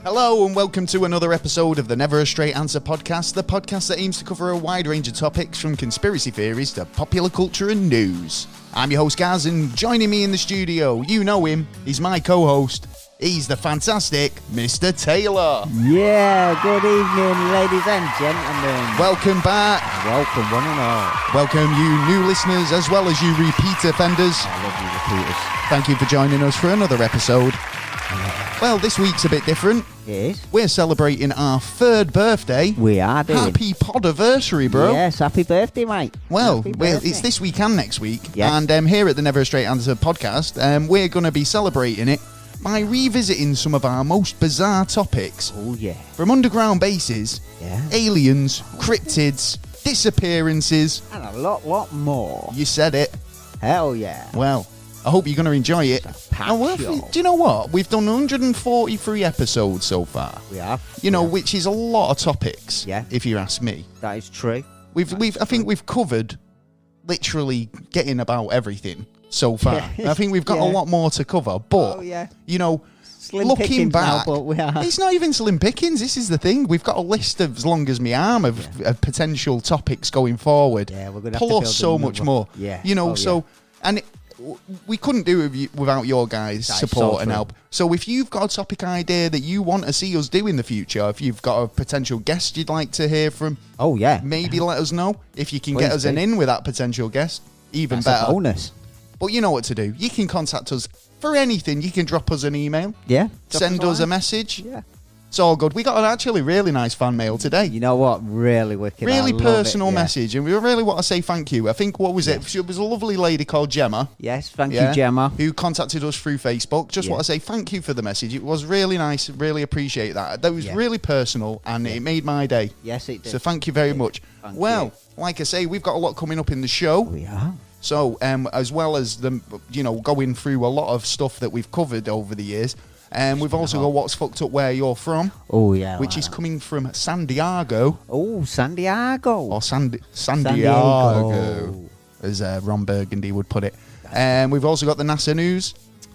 Hello and welcome to another episode of the Never a Straight Answer podcast, the podcast that aims to cover a wide range of topics from conspiracy theories to popular culture and news. I'm your host Gaz, and joining me in the studio, you know him, he's my co-host, he's the fantastic Mr. Taylor. Yeah, good evening ladies and gentlemen. Welcome back. Welcome one and all. Welcome you new listeners as well as you repeat offenders. I love you repeaters. Thank you for joining us for another episode. Well, this week's a bit different. It is. We're celebrating our third birthday. We are doing. Happy Podaversity, bro. Yes, happy birthday, mate. Well, Happy birthday. it's this week and next week. Yes. And here at the Never a Straight Answer podcast, we're going to be celebrating it by revisiting some of our most bizarre topics. Oh, yeah. From underground bases, Yeah. aliens, cryptids, disappearances. And a lot more. You said it. Hell yeah. Well, I hope you're going to enjoy it. packed And show. do you know what? We've done 143 episodes so far. We have. You know, Yeah. which is a lot of topics, Yeah. if you ask me. That is true. I think we've covered literally getting about everything so far. Yeah. I think we've got a Yeah. lot more to cover. But, Oh, yeah. you know, Slim looking pickings back, now, but we are. it's not even slim pickings. This is the thing. We've got a list of as long as my arm of potential topics going forward. Yeah, we're going to have to Plus build so another- much more. Yeah. You know, Oh, so, and we couldn't do it without your guys' That is support so and true. help. So if you've got a topic idea that you want to see us do in the future, if you've got a potential guest you'd like to hear from, Oh, yeah. maybe let us know. If you can Please get us do. an in with that potential guest, even That's better. a bonus. But you know what to do. You can contact us for anything. You can drop us an email, Yeah. send us a message. Yeah. It's all good. We got an actually really nice fan mail today. You know what? Really wicked. I Really love personal it, yeah. message, and we really want to say thank you. I think, what was it? It was a lovely lady called Gemma. Yes, thank Yeah, you, Gemma. who contacted us through Facebook. Just Yeah. want to say thank you for the message. It was really nice. Really appreciate that. That was Yeah. really personal, and it made my day. Yes, it did. So thank you very much. Thank Well, you. like I say, we've got a lot coming up in the show. We are. So, as well as going through a lot of stuff that we've covered over the years, we've also got What's Fucked Up Where You're From, Oh, yeah. which like is that. coming from San Diego, Oh, San Diego. or San Diego. Diego, as Ron Burgundy would put it. We've also got the NASA news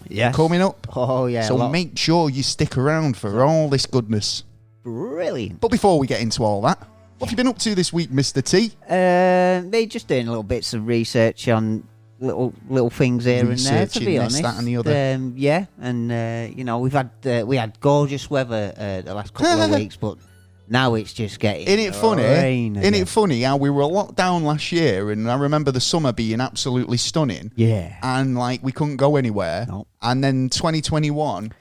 Yes. coming up. Oh, yeah. So make sure you stick around for all this goodness. Brilliant. But before we get into all that, what have you been up to this week, Mr. T? They just doing little bits of research on little things here and there, to Researching be this, honest. that and the other. Yeah, and we had gorgeous weather the last couple of weeks, but now it's just getting Isn't it funny? rain Isn't again. it funny how we were locked down last year, and I remember the summer being absolutely stunning, Yeah. and like we couldn't go anywhere. No. And then 2021,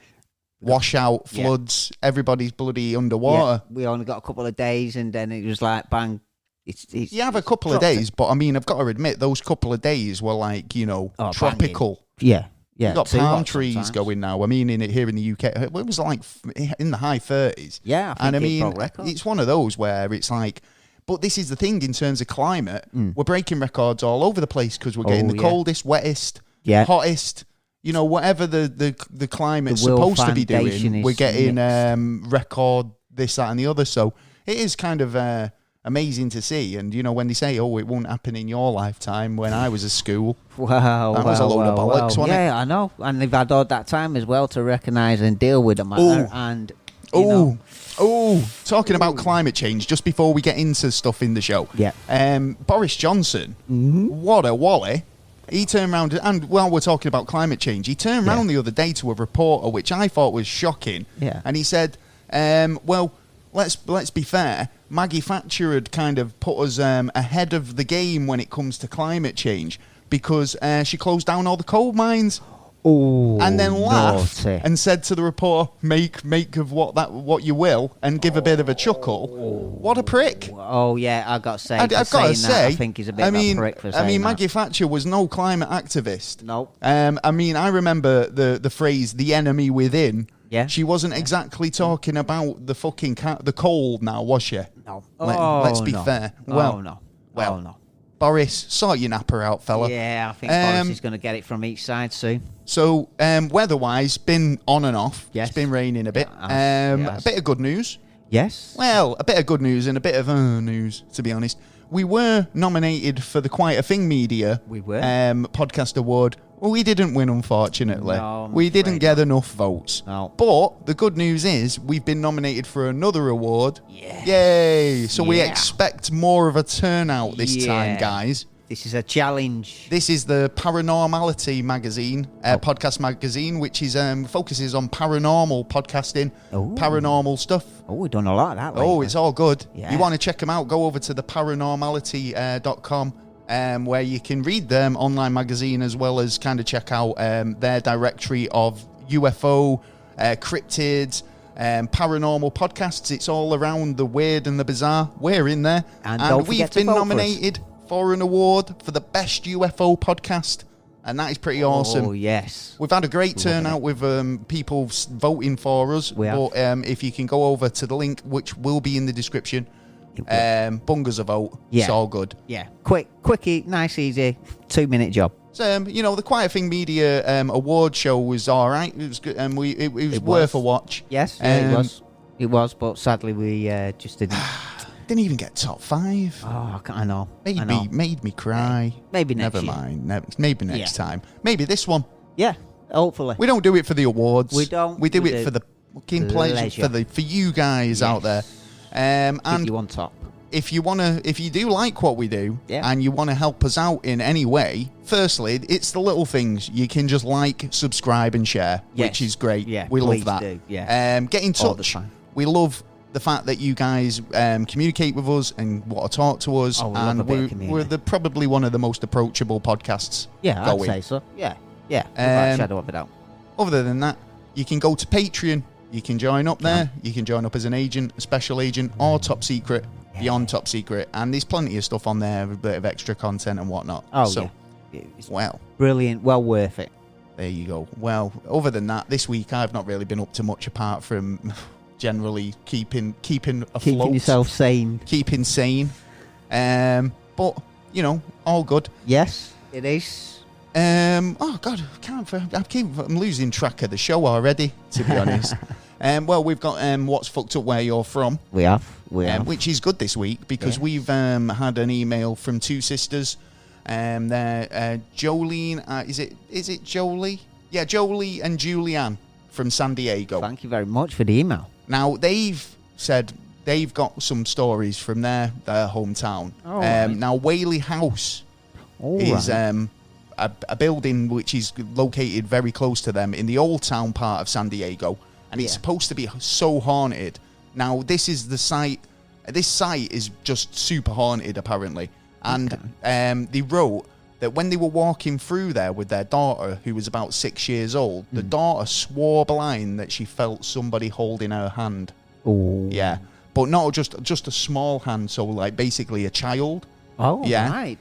washout, Yeah. floods, everybody's bloody underwater. Yeah, we only got a couple of days, and then it was like bang. It's You have a couple of dropped days, but I mean, I've got to admit, those couple of days were like, Oh, tropical. Yeah. You've got too palm hot trees sometimes. going now. I mean, here in the UK, it was like in the high 30s. Yeah, I think And I it mean, broke records. it's one of those where it's like, but this is the thing in terms of climate, Mm. we're breaking records all over the place because we're getting the yeah. coldest, wettest, Yeah. hottest, whatever the climate's The World supposed to be Foundation doing, is we're getting mixed. record this, that, and the other. So it is kind of amazing to see. And, when they say, oh, it won't happen in your lifetime, when I was at school, Wow, That was a load of bollocks, wasn't it? Yeah, I know. And they've had all that time as well to recognise and deal with the matter. And, talking about climate change, just before we get into stuff in the show. Yeah. Boris Johnson, what a wally. He turned around, and while we're talking about climate change, he turned around the other day to a reporter, which I thought was shocking. Yeah. And he said, well, let's be fair, Maggie Thatcher had kind of put us ahead of the game when it comes to climate change because she closed down all the coal mines. Oh, And then laughed naughty. and said to the reporter, "Make of what you will," and give a bit of a chuckle. What a prick! Oh, yeah, I got to say, I've got to say, I think he's a bit of a prick for saying Maggie Thatcher was no climate activist. No. I remember the phrase "the enemy within." Yeah. She wasn't exactly talking about the fucking the cold now, was she? No. Let's be fair. Well, no. well, Oh, no. Boris, sort your napper out, fella. Yeah, I think Boris is going to get it from each side soon. So, weather-wise, been on and off. Yes. It's been raining a bit. Yes. A bit of good news. Yes. Well, a bit of good news and a bit of news, to be honest. We were nominated for the Quite a Thing Media We were. podcast award. Well, we didn't win, unfortunately. No, I'm we didn't afraid get enough votes. No. But the good news is we've been nominated for another award. Yes. Yay! So we Yeah. expect more of a turnout this time, Yeah. guys. This is a challenge. This is the Paranormality magazine, podcast magazine, which is focuses on paranormal podcasting, Ooh. paranormal stuff. Oh, we've done a lot of that Oh, lately. it's all good. Yeah. You want to check them out, go over to the paranormality.com, where you can read them online magazine as well as kind of check out their directory of UFO, cryptids, paranormal podcasts. It's all around the weird and the bizarre. We're in there. And don't we've forget to been vote for us. nominated for an award for the best UFO podcast. And that is pretty awesome. Oh, yes. We've had a great turnout with people voting for us. We have. But if you can go over to the link, which will be in the description, bungers a vote. Yeah. It's all good. Yeah. Quickie, nice, easy, 2-minute job. So, the Quiet Thing Media award show was all right. It was good. It was worth a watch. Yes, it was. It was, but sadly we just didn't. Didn't even get top 5. Oh, I know. Made me cry. Maybe next Never year. mind. Maybe next time. Maybe this one. Yeah, hopefully. We don't do it for the awards. We don't. We do We it do. for the fucking pleasure. For you guys out there. Keep And you on top. if you do like what we do, Yeah. and you want to help us out in any way, firstly, it's the little things. You can just like, subscribe, and share, Yes. which is great. Yeah, we love please that. do, yeah. Get in All the touch. time. We love the fact that you guys communicate with us and want to talk to us. Oh, we love and a bit of community. we're probably one of the most approachable podcasts Yeah, going. I'd say so. Yeah, without a shadow of a doubt. Other than that, you can go to Patreon. You can join up there. You can join up as an agent, a special agent, or top secret, beyond top secret. And there's plenty of stuff on there, a bit of extra content and whatnot. Oh, so, yeah. It's well, brilliant. Well worth it. there you go. Well, other than that, this week I've not really been up to much apart from generally keeping afloat. Keeping yourself sane. Keeping sane. But, all good. Yes, it is. Oh God, I'm losing track of the show already, to be honest. Well, we've got what's fucked up where you're from, We have. which is good this week because Yes. we've had an email from two sisters. They're Jolene. Is it Jolie? Yeah, Jolie and Julianne from San Diego. Thank you very much for the email. Now they've said they've got some stories from their hometown. Oh, right. Now Whaley House All is right. a building which is located very close to them in the old town part of San Diego, and it's Yeah. supposed to be so haunted. Now this is the site. This site is just super haunted apparently, and they wrote that when they were walking through there with their daughter, who was about 6 years old, the daughter swore blind that she felt somebody holding her hand. Oh. Yeah, but not just a small hand, so like basically a child. Oh, Yeah. right.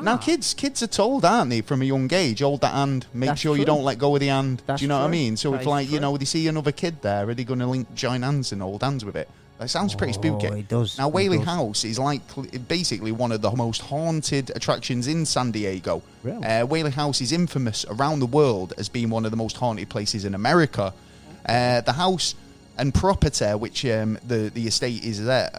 Now kids are told, aren't they, from a young age, hold that hand, make That's sure you true. don't let go of the hand. That's Do you know what I true. mean? So That if is like, true. they see another kid there, are they going to join hands and hold hands with it? That sounds pretty spooky. it does. Now, It Whaley does. House is like basically one of the most haunted attractions in San Diego. Really? Whaley House is infamous around the world as being one of the most haunted places in America. The house and property, which the estate is there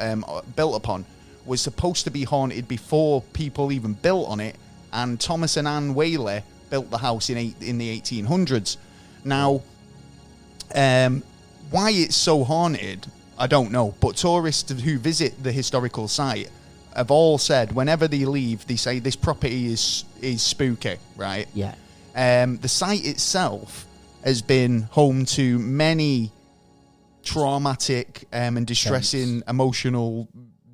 built upon, was supposed to be haunted before people even built on it. And Thomas and Anne Whaley built the house in the 1800s. Now, why it's so haunted, I don't know. But tourists who visit the historical site have all said whenever they leave, they say this property is spooky, right? Yeah. The site itself has been home to many traumatic and distressing emotional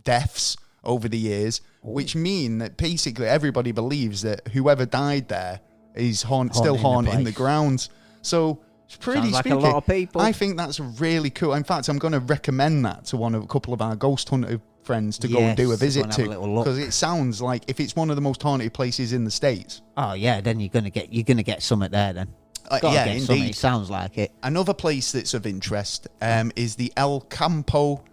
deaths over the years, which mean that basically everybody believes that whoever died there is still haunting the grounds. So it's pretty Sounds like spooky. a lot of people. I think that's really cool. In fact, I'm going to recommend that to a couple of our ghost hunter friends to go and do a Yes, visit go and have a to, little look. because it sounds like if it's one of the most haunted places in the States. Oh yeah, then you're gonna get something there then. Gotta Yeah, get something. indeed. It sounds like it. Another place that's of interest is the El Campo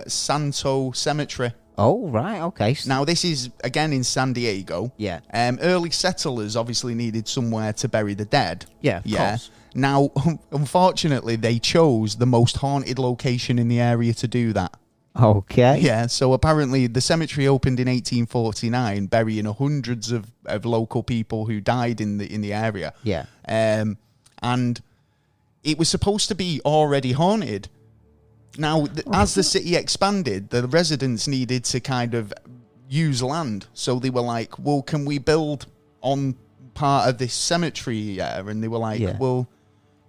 Santo Cemetery. Oh right, okay. Now, this is, again, in San Diego. Yeah. Early settlers obviously needed somewhere to bury the dead. Yeah, of course. Now, unfortunately, they chose the most haunted location in the area to do that. Okay. Yeah, so apparently the cemetery opened in 1849, burying hundreds of local people who died in the area. Yeah. And it was supposed to be already haunted. Now, as the city expanded, the residents needed to kind of use land. So they were like, well, can we build on part of this cemetery? Yeah. And they were like, well,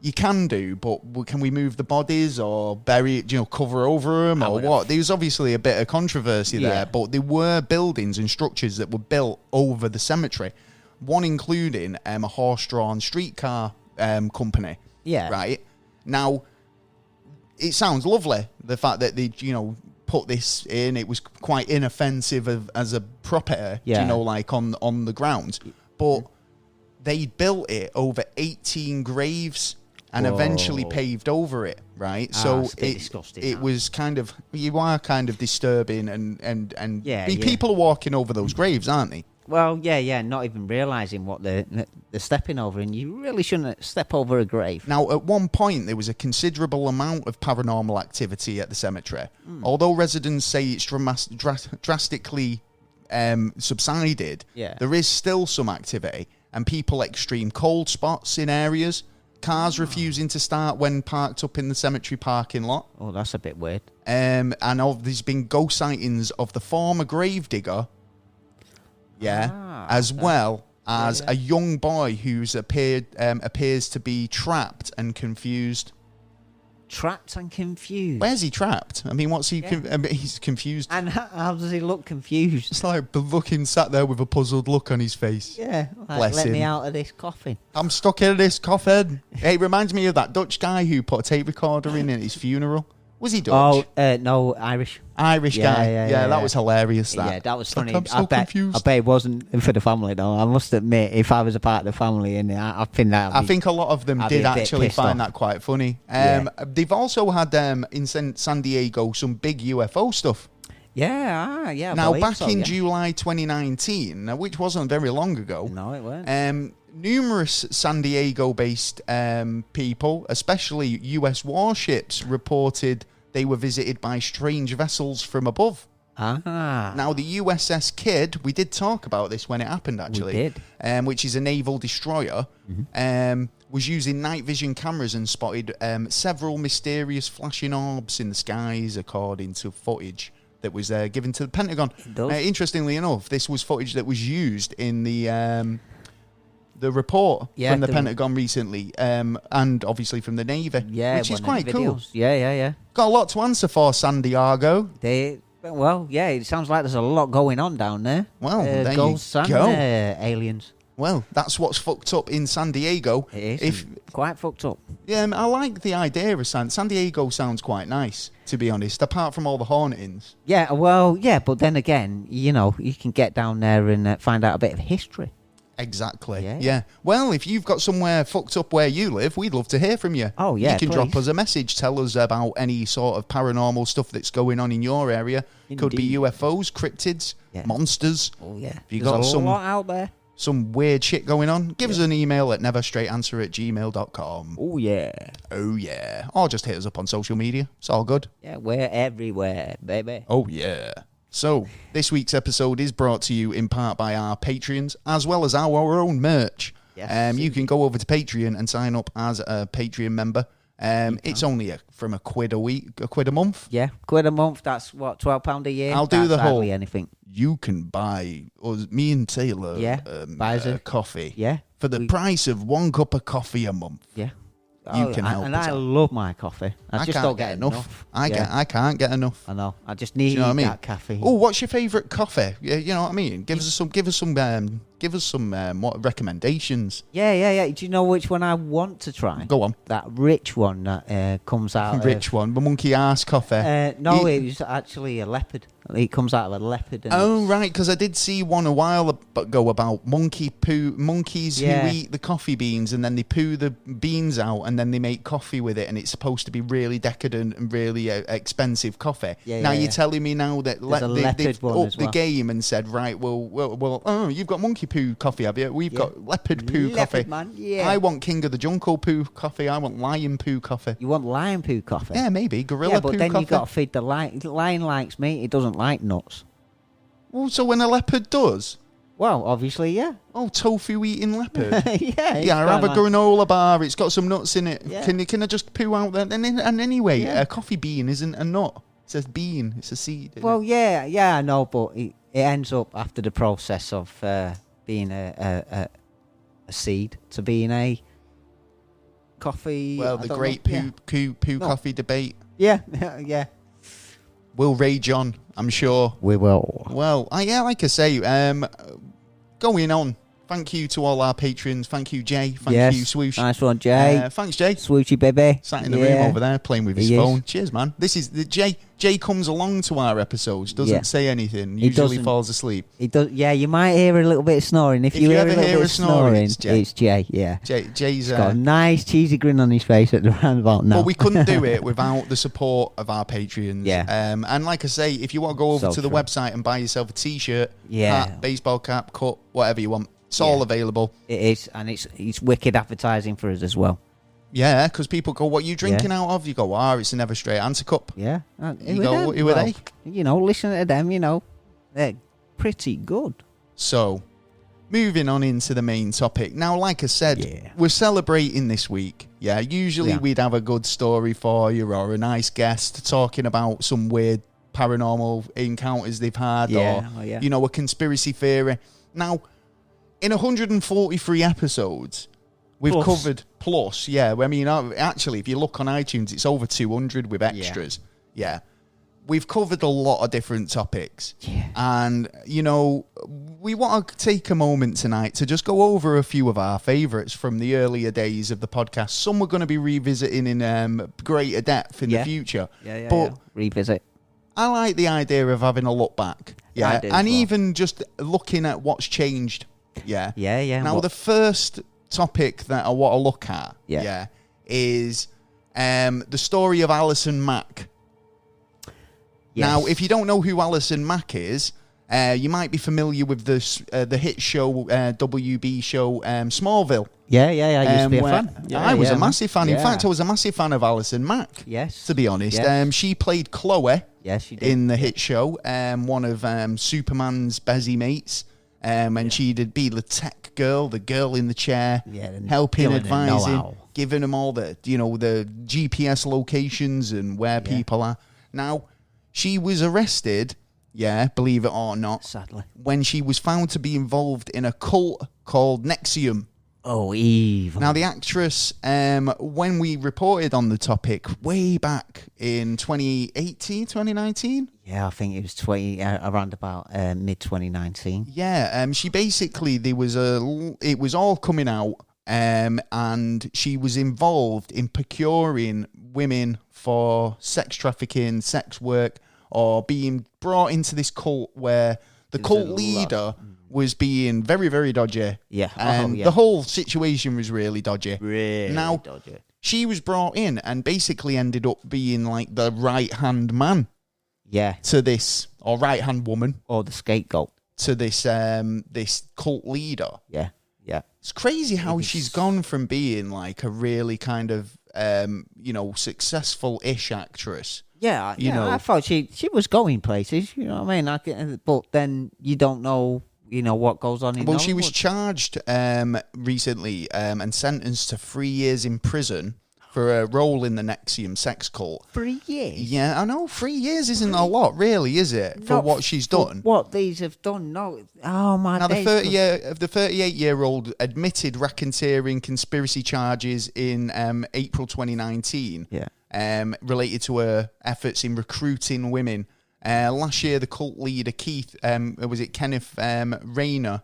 you can do, but can we move the bodies or bury it, cover over them or what? There was obviously a bit of controversy there, but there were buildings and structures that were built over the cemetery, one including a horse-drawn streetcar company. Yeah. Right? Now, it sounds lovely, the fact that they, put this in. It was quite inoffensive as a property, like on the grounds. But they built it over 18 graves and eventually paved over it, right? So it was kind of, you are kind of disturbing and people are walking over those graves, aren't they? Well, not even realising what they're stepping over, and you really shouldn't step over a grave. Now, at one point, there was a considerable amount of paranormal activity at the cemetery. Although residents say it's drastically subsided, there is still some activity, and people extreme cold spots in areas, cars refusing to start when parked up in the cemetery parking lot. Oh, that's a bit weird. And there's been ghost sightings of the former gravedigger, as well as a young boy who's appears to be trapped and confused. Trapped and confused? Where's he trapped? I mean, what's he... he's confused. And how does he look confused? It's like looking, sat there with a puzzled look on his face. Yeah, like, let me out of this coffin. I'm stuck in this coffin. It reminds me of that Dutch guy who put a tape recorder in at his funeral. Was he Dutch? Oh, no, Irish. Irish guy. Yeah, that was hilarious. That. Yeah, that was funny. I'm so confused. I bet it wasn't for the family, though. I must admit, if I was a part of the family, and I think a lot of them did actually find that quite funny. They've also had in San Diego some big UFO stuff. Yeah. Now, back in July 2019, which wasn't very long ago. No, it weren't. Numerous San Diego-based people, especially US warships, reported they were visited by strange vessels from above. Now, the USS Kidd, we did talk about this when it happened, actually. We did. Which is a naval destroyer, was using night vision cameras and spotted several mysterious flashing orbs in the skies, according to footage that was given to the Pentagon. Interestingly enough, this was footage that was used in the report from the Pentagon recently, and obviously from the Navy, which is quite cool. Yeah. Got a lot to answer for, San Diego. It sounds like there's a lot going on down there. Well, there you go. Aliens. Well, that's what's fucked up in San Diego. It is quite fucked up. Yeah, I like the idea of San Diego. Sounds quite nice, to be honest, apart from all the hauntings. Yeah, but then again, you can get down there and find out a bit of history. Exactly. Yeah. Well, if you've got somewhere fucked up where you live, we'd love to hear from you. Oh, yeah. You can drop us a message. Tell us about any sort of paranormal stuff that's going on in your area. Indeed. Could be UFOs, cryptids, monsters. Oh, yeah. If you got a lot out there. Some weird shit going on, give us an email at neverstraightanswer@gmail.com. Oh, yeah. Oh, yeah. Or just hit us up on social media. It's all good. Yeah, we're everywhere, baby. Oh, yeah. So, this week's episode is brought to you in part by our Patreons, as well as our own merch. Yes. You can go over to Patreon and sign up as a Patreon member. It's only from £1 a week, £1 a month. Yeah, £1 a month. That's what, £12 a year. I'll do the whole. Anything. You can buy me and Taylor coffee. Yeah, for the price of 1 cup of coffee a month. Yeah. You can help us I love my coffee. I just don't get enough. I can't get enough. I know. I just need that caffeine. Oh, what's your favourite coffee? You know what I mean? Give us some what recommendations. Yeah. Do you know which one I want to try? Go on. That rich one that comes out. Rich one, the monkey ass coffee. No, it was actually a leopard. It comes out of a leopard. And Oh, right, because I did see one a while ago about monkeys who eat the coffee beans and then they poo the beans out and then they make coffee with it, and it's supposed to be really decadent and really expensive coffee. You're telling me now that they've upped the game and said, right, well, oh, you've got monkey poo coffee, have you? We've got leopard poo coffee. Man, yeah. I want King of the Jungle poo coffee. I want lion poo coffee. You want lion poo coffee? Yeah, maybe. Gorilla poo coffee. But then you've got to feed the lion. Lion likes meat. It doesn't like nuts. Well, so when a leopard does? Well, obviously, yeah. Oh, tofu eating leopard. Yeah, I have a granola bar. It's got some nuts in it. Yeah. Can I just poo out there? And anyway, a coffee bean isn't a nut. It says bean. It's a seed. Well, I know, but it ends up after the process of being a seed to being a coffee. Well, the great poo coffee debate. Yeah, yeah. We'll rage on, I'm sure. We will. Well, like I say, going on. Thank you to all our patrons. Thank you, Jay. Thank you, Swoosh. Nice one, Jay. Thanks, Jay. Swooshy, baby. Sat in the room over there playing with his phone. Cheers, man. This is the Jay. Jay comes along to our episodes, doesn't say anything, usually falls asleep. He does. Yeah, you might hear a little bit of snoring. If you ever hear a little bit of snoring, it's Jay. Yeah. Jay's got a nice cheesy grin on his face at the roundabout now. Well, we couldn't do it without the support of our Patreons. Yeah. And like I say, if you want to go over to the website and buy yourself a T-shirt, hat, baseball cap, cut, whatever you want, it's all available. It is, and it's wicked advertising for us as well. Yeah, because people go, what are you drinking out of? You go, it's a Never Straight Answer cup. Yeah. You go, who are they? Listen to them, they're pretty good. So, moving on into the main topic. Now, like I said, we're celebrating this week. Yeah, usually we'd have a good story for you or a nice guest talking about some weird paranormal encounters they've had or, a conspiracy theory. Now, in 143 episodes... We've covered plus, I mean, actually, if you look on iTunes, it's over 200 with extras. Yeah. We've covered a lot of different topics. Yeah. And, we want to take a moment tonight to just go over a few of our favourites from the earlier days of the podcast. Some we're going to be revisiting in greater depth in the future. But revisit. I like the idea of having a look back. Yeah. And even just looking at what's changed. Yeah. Yeah. Now, the first topic that I want to look at is the story of Alison Mack. Now, if you don't know who Alison Mack is, you might be familiar with the hit show, WB show, Smallville. I used to be a fan. I was a massive fan. In fact, I was a massive fan of Alison Mack. Yes. To be honest. She played Chloe she did. In the hit show, one of Superman's busy mates. And she'd be the tech girl, the girl in the chair, helping, advising, giving them all the GPS locations and where people are. Now, she was arrested, believe it or not, sadly, when she was found to be involved in a cult called NXIVM. Oh, evil. Now, the actress, when we reported on the topic way back in 2018, 2019? Yeah, I think it was around about mid-2019. Yeah, she basically, it was all coming out, and she was involved in procuring women for sex trafficking, sex work, or being brought into this cult where the cult leader... was being very, very dodgy. Yeah. And the whole situation was really dodgy. Really dodgy. She was brought in and basically ended up being like the right-hand man. Yeah. To this, or right-hand woman. Or the scapegoat. To this this cult leader. Yeah. Yeah. It's crazy how she's gone from being like a really kind of, successful-ish actress. Yeah. I thought she was going places, you know what I mean? But then you don't know... what goes on in Well, she was charged recently and sentenced to 3 years in prison for a role in the NXIVM sex cult. 3 years? Yeah, I know. 3 years isn't a lot, really, is it, for what she's done? What these have done, no. Oh, my God. Now, the 38-year-old admitted racketeering conspiracy charges in April 2019 related to her efforts in recruiting women. Last year, the cult leader, Kenneth Rayner,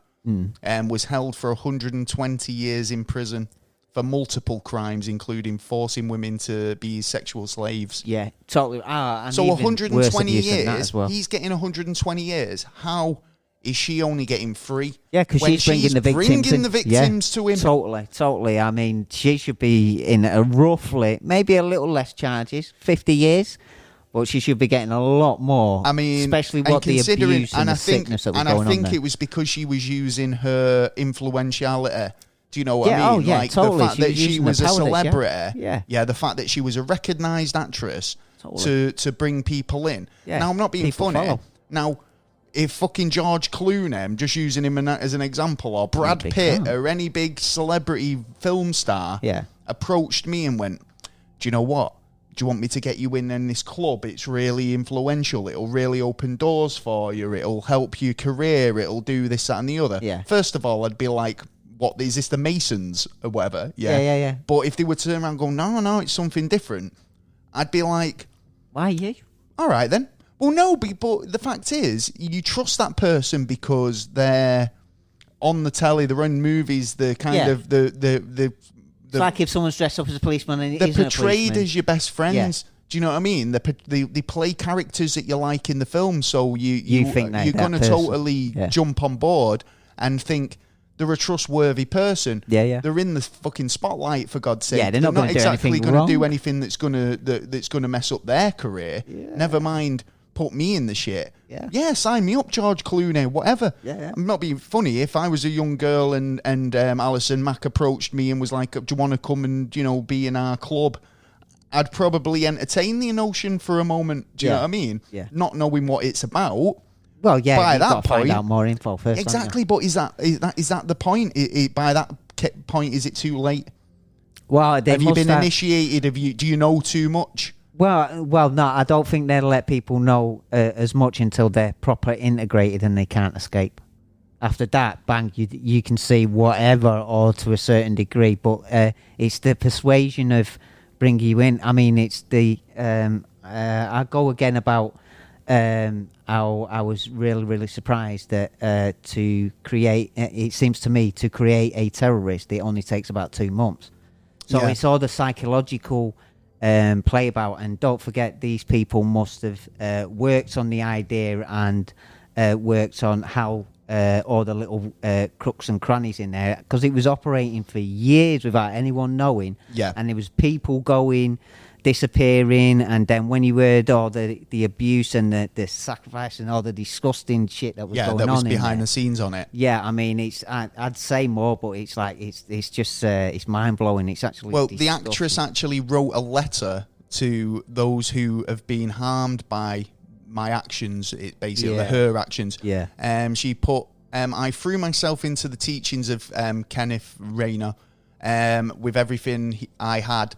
was held for 120 years in prison for multiple crimes, including forcing women to be sexual slaves. Yeah, totally. And So even 120 worse abuse than years, that as well. he's getting 120 years. How is she only getting 3? Yeah, because when she's bringing the victims bringing the victims to him. Totally. I mean, she should be in a roughly, maybe a little less charges, 50 years, but she should be getting a lot more. I mean, especially what the abuse and the sickness that was going on there. And I think it was because she was using her influentiality. Do you know what I mean? Oh, yeah, like totally. the fact that she was a celebrity. Yeah. The fact that she was a recognised actress Totally. to bring people in. Yeah. Now, I'm not being People funny. follow. Now, if fucking George Clooney, I'm just using him as an example, or Brad Big Pitt, fan. or any big celebrity film star Yeah. approached me and went, do you know what? Do you want me to get you in this club? It's really influential. It'll really open doors for you. It'll help your career. It'll do this, that, and the other. Yeah. First of all, I'd be like, what, is this the Masons or whatever? Yeah. But if they were to turn around and go, no, it's something different, I'd be like, Why you? all right then. Well, no, but the fact is, you trust that person because they're on the telly, they're in movies, they're kind of It's like if someone's dressed up as a policeman and they're isn't a portrayed policeman. as your best friends. Yeah. Do you know what I mean? They play characters that you like in the film, so You think you're going to person. totally jump on board and think they're a trustworthy person. Yeah. They're in the fucking spotlight, for God's sake. Yeah, they're not gonna do exactly anything going to do wrong. anything that's gonna mess up their career. Yeah. Never mind put me in the shit. Yeah. Sign me up, George Clooney, whatever. Yeah. I'm not being funny. If I was a young girl and Alison Mack approached me and was like, do you want to come and, be in our club? I'd probably entertain the notion for a moment. Do you know what I mean? Yeah. Not knowing what it's about. Well, yeah, By you've that got to find point- out more info first. Exactly, but is that the point? By that point, is it too late? Well, they Have you must been have- initiated? Do you know too much? Well, no, I don't think they'll let people know as much until they're proper integrated and they can't escape. After that, bang, you can see whatever, or to a certain degree, but it's the persuasion of bringing you in. I mean, it's the I go again about how I was really, really surprised that to create, it seems to me, to create a terrorist, it only takes about 2 months. So it's all the psychological play about, and don't forget, these people must have worked on the idea and worked on how all the little crooks and crannies in there, because it was operating for years without anyone knowing. Yeah. And there was people going, disappearing, and then when you heard all the abuse and the sacrifice and all the disgusting shit that was going on, that was in behind there. the scenes on it. Yeah, I mean, I'd say more, but it's like it's just it's mind blowing. It's actually Well, disgusting. the actress actually wrote a letter to those who have been harmed by my actions. It basically her actions. Yeah. She put, I threw myself into the teachings of Kenneth Rayner with everything I had.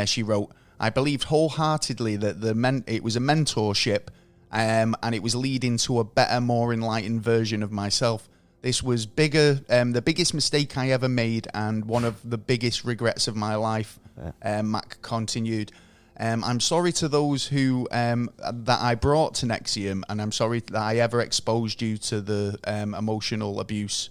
She wrote, I believed wholeheartedly that it was a mentorship, and it was leading to a better, more enlightened version of myself. This was the biggest mistake I ever made, and one of the biggest regrets of my life. Mac continued. I'm sorry to those who that I brought to Nexium, and I'm sorry that I ever exposed you to the emotional abuse.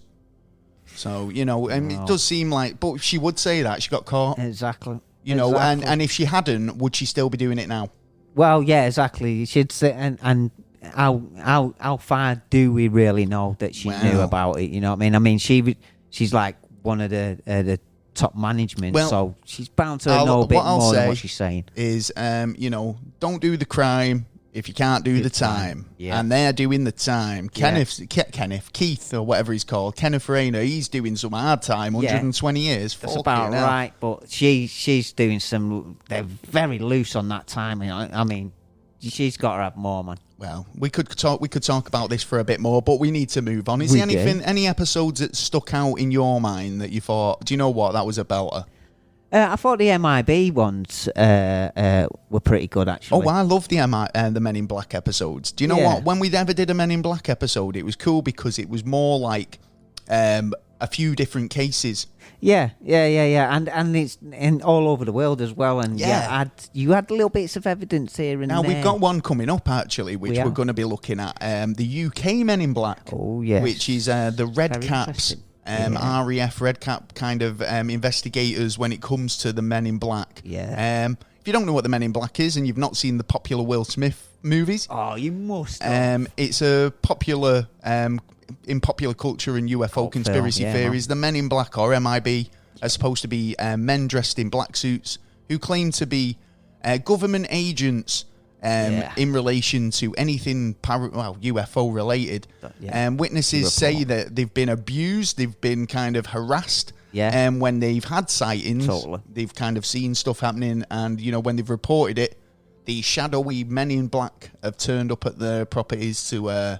So, it does seem like, but she would say that she got caught. Exactly. And if she hadn't, would she still be doing it now? Well, yeah, exactly. You should say, and how far do we really know that she knew about it? You know what I mean? I mean, she's like one of the top management, so she's bound to know a bit more than what she's saying. Is don't do the crime if you can't do the time. Yeah. And they're doing the time. Keith, or whatever he's called, Kenneth Rayner, he's doing some hard time, 120 years. That's about right, but she's doing some, they're very loose on that time. I mean, she's got to have more, man. Well, we could talk about this for a bit more, but we need to move on. Is there any episodes that stuck out in your mind that you thought, do you know what, that was a belter? I thought the MIB ones were pretty good, actually. Oh, I love the Men in Black episodes. Do you know what? When we ever did a Men in Black episode, it was cool because it was more like a few different cases. Yeah, and it's all over the world as well. And you had little bits of evidence here and now there. we've got one coming up actually, which we're going to be looking at. The UK Men in Black. Oh yeah, which is the Red Very Caps. interesting. RAF Red Cap kind of investigators when it comes to the Men in Black. Yeah. If you don't know what the Men in Black is and you've not seen the popular Will Smith movies, Oh, you must have. it's a popular in popular culture and UFO Cult conspiracy film, theories. The Men in Black, or MIB, are supposed to be men dressed in black suits who claim to be government agents in relation to anything UFO related. Witnesses say that they've been abused, they've been kind of harassed. Yeah. When they've had sightings, they've kind of seen stuff happening, and when they've reported it, the shadowy Men in Black have turned up at their properties to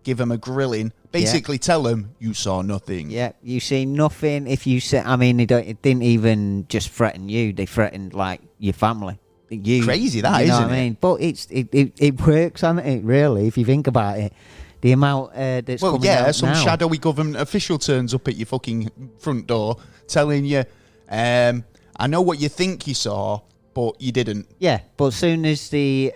give them a grilling. Basically, tell them you saw nothing. Yeah, you see nothing. If you say, I mean, it didn't even just threaten you; they threatened like your family. Crazy that, you know isn't what I mean? it? But it works, doesn't it? Really, if you think about it, the amount that's coming out some now. shadowy government official turns up at your fucking front door, telling you, "I know what you think you saw, but you didn't." Yeah, but as soon as the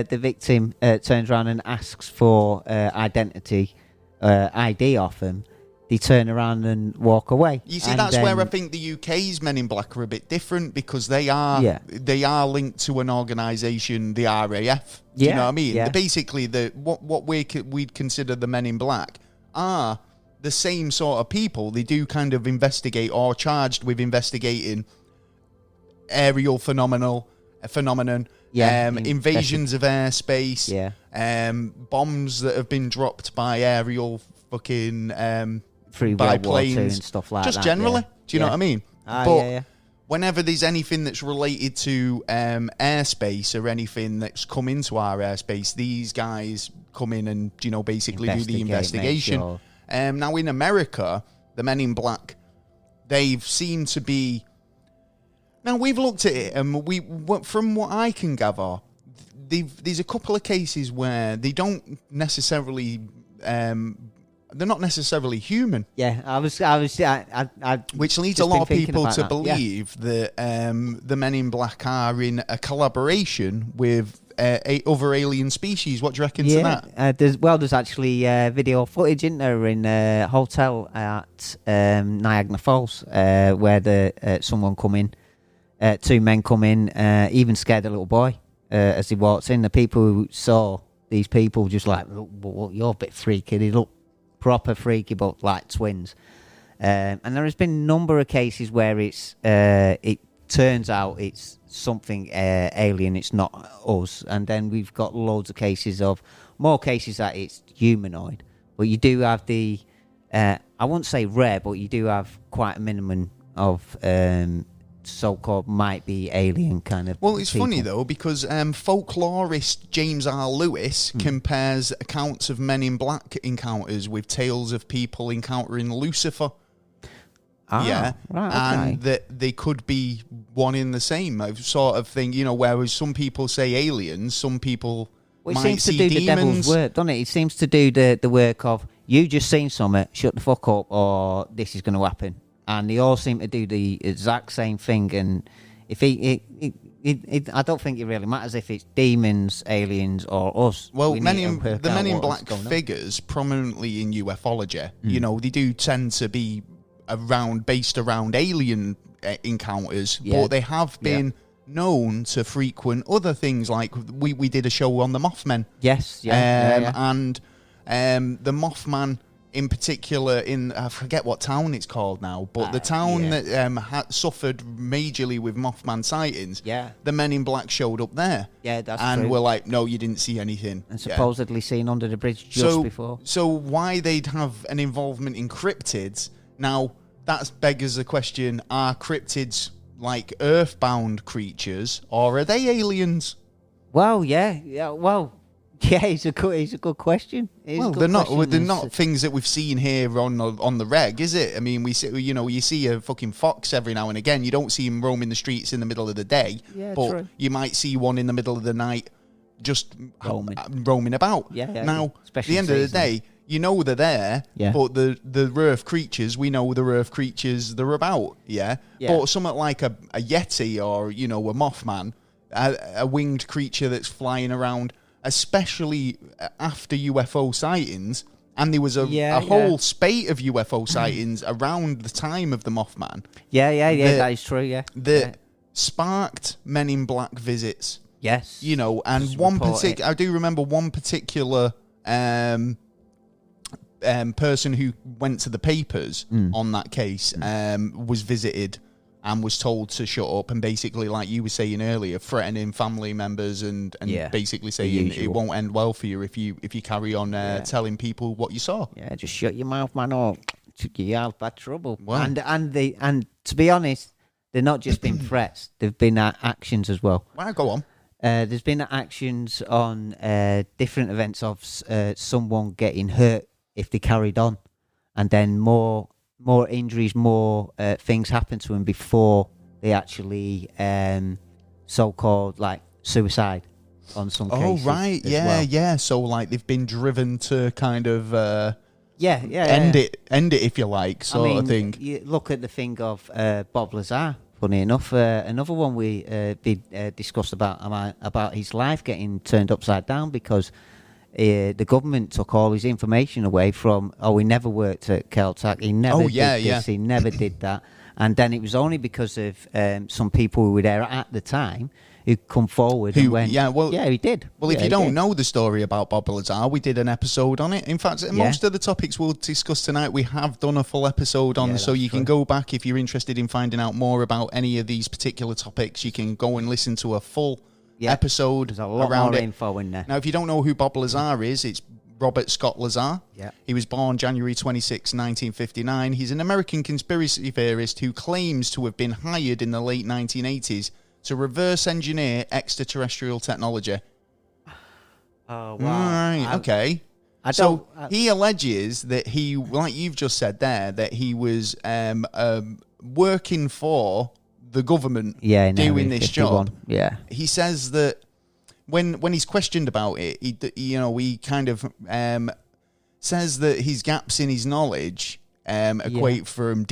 victim turns around and asks for identity, ID off them, they turn around and walk away. You see, that's where I think the UK's Men in Black are a bit different, because they are linked to an organisation, the RAF. Do you know what I mean? Yeah. Basically, what we'd consider the Men in Black are the same sort of people. They do kind of investigate, or charged with investigating aerial phenomenon, invasions of airspace, bombs that have been dropped by aerial fucking by World War II planes and stuff like just that. generally. Do you know what I mean? But whenever there's anything that's related to airspace or anything that's come into our airspace, these guys come in and basically do the investigation. Sure. Now in America, the Men in Black, they've seemed to be. Now we've looked at it, and from what I can gather, there's a couple of cases where they don't necessarily. They're not necessarily human. Yeah, which leads a lot of people to believe that the Men in Black are in a collaboration with other alien species. What do you reckon to that? There's actually video footage in there in a hotel at Niagara Falls where someone come in, two men come in, even scared a little boy as he walks in. The people who saw these people just like, look, you're a bit freaky. They look proper freaky, but like twins. And there has been a number of cases where it turns out it's something alien, it's not us. And then we've got loads of more cases that it's humanoid. But you do have I won't say rare, but you do have quite a minimum of so-called might be alien kind of Well, it's people. funny though, because folklorist James R. Lewis compares accounts of Men in Black encounters with tales of people encountering Lucifer. Right, and that they could be one in the same sort of thing, whereas some people say aliens, some people it might seems to see do demons. the devil's work, doesn't it? It seems to do the work of, you just seen something, shut the fuck up, or this is going to happen. And they all seem to do the exact same thing. And if I don't think it really matters if it's demons, aliens, or us. Well, the Men in Black figures prominently in ufology, they do tend to be based around alien encounters, but they have been known to frequent other things. Like we did a show on the Mothman. Yes, and the Mothman. In particular, I forget what town it's called now, but the town that had suffered majorly with Mothman sightings, the Men in Black showed up there. Yeah, that's and true. we're like, no, you didn't see anything. And supposedly seen under the bridge just before. So why they'd have an involvement in cryptids? Now, that beggars the question, are cryptids like earthbound creatures, or are they aliens? Well, it's a good question. They're not things that we've seen here on the reg, is it? I mean, we see, you see a fucking fox every now and again. You don't see them roaming the streets in the middle of the day, but true. You might see one in the middle of the night just roaming about. Now, at the end of the day, they're there, but the earth creatures, we know the earth creatures they're about, But something like a Yeti or, a Mothman, a winged creature that's flying around, especially after UFO sightings, And there was a Yeah, whole spate of UFO sightings around the time of the Mothman. Yeah, that is true, yeah. That sparked Men in Black visits. Yes. You know, and I do remember one particular person who went to the papers on that case was visited and was told to shut up, and basically, like you were saying earlier, threatening family members and basically saying it won't end well for you if you carry on telling people what you saw. Yeah, just shut your mouth, man, or you have bad trouble. Wow. And to be honest, they're not just been threats; they've been actions as well. Well, go on. There's been actions on different events of someone getting hurt if they carried on, and then more injuries, more things happen to them before they actually so-called like suicide on some cases. Oh, right, yeah. So like they've been driven to kind of end it if you like, sort of thing. You look at the thing of Bob Lazar. Funny enough, another one we discussed about his life getting turned upside down because the government took all his information away from. He never worked at Caltech. He never did this. He never did that. And then it was only because of some people who were there at the time who come forward and went, he did. Well, if you don't know the story about Bob Lazar, we did an episode on it. In fact, most of the topics we'll discuss tonight, we have done a full episode on, so you can go back if you're interested in finding out more about any of these particular topics. You can go and listen to a full episode. There's a lot around more it. info in there. Now, if you don't know who Bob Lazar is, it's Robert Scott Lazar. Yeah. He was born January 26, 1959. He's an American conspiracy theorist who claims to have been hired in the late 1980s to reverse engineer extraterrestrial technology. Oh, wow. Right, okay. He alleges that he, like you've just said there, that he was working for the government doing this job. Yeah. He says that when he's questioned about it, he kind of says that his gaps in his knowledge equate from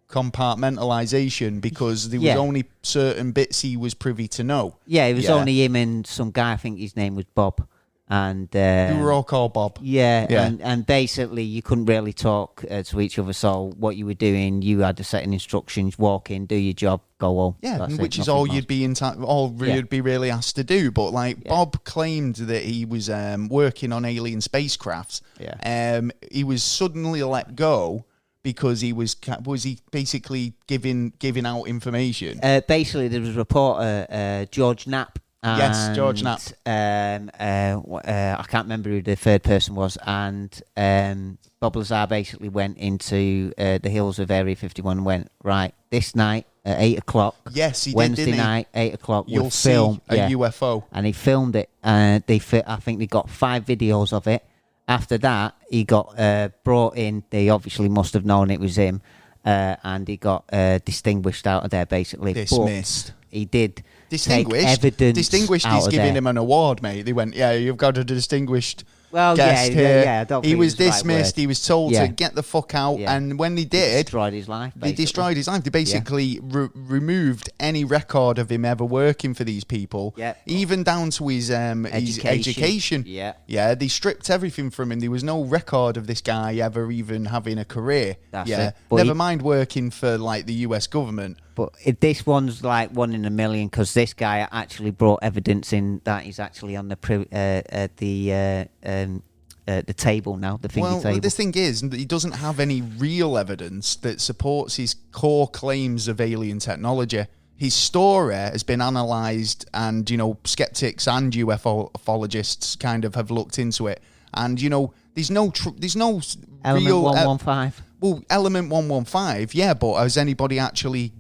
compartmentalization because there was only certain bits he was privy to know. Yeah, it was only him and some guy, I think his name was Bob. And we were all called Bob. Yeah. And basically you couldn't really talk to each other. So what you were doing, you had a set of instructions: walk in, do your job, go home. Yeah, which is all you'd be you'd be really asked to do. But Bob claimed that he was working on alien spacecrafts. Yeah. He was suddenly let go because he was he basically giving out information. Basically, there was a reporter, George Knapp. Yes, George Knapp. I can't remember who the third person was. And Bob Lazar basically went into the hills of Area 51 and went, right, this night at 8 o'clock. Yes, he Wednesday did, didn't he? night, 8 o'clock. You'll see a UFO. And he filmed it. I think they got 5 videos of it. After that, he got brought in. They obviously must have known it was him. And he got distinguished out of there, basically. Dismissed. But he did distinguished. take evidence. Distinguished is giving him an award, mate. They went, you've got a distinguished guest here. Yeah, I don't he think was it's the right dismissed. word. He was told to get the fuck out. Yeah. And when they They did, destroyed his life. they destroyed his life. They basically removed any record of him ever working for these people, even down to his education. Yeah, they stripped everything from him. There was no record of this guy ever even having a career. That's it. But Never mind working for like the US government. But this one's like 1 in a million because this guy actually brought evidence in that he's actually on the table now, the thingy table. Well, the thing is that he doesn't have any real evidence that supports his core claims of alien technology. His story has been analysed, and skeptics and ufologists kind of have looked into it, and there's no Element real 115. Well, Element 115, but has anybody actually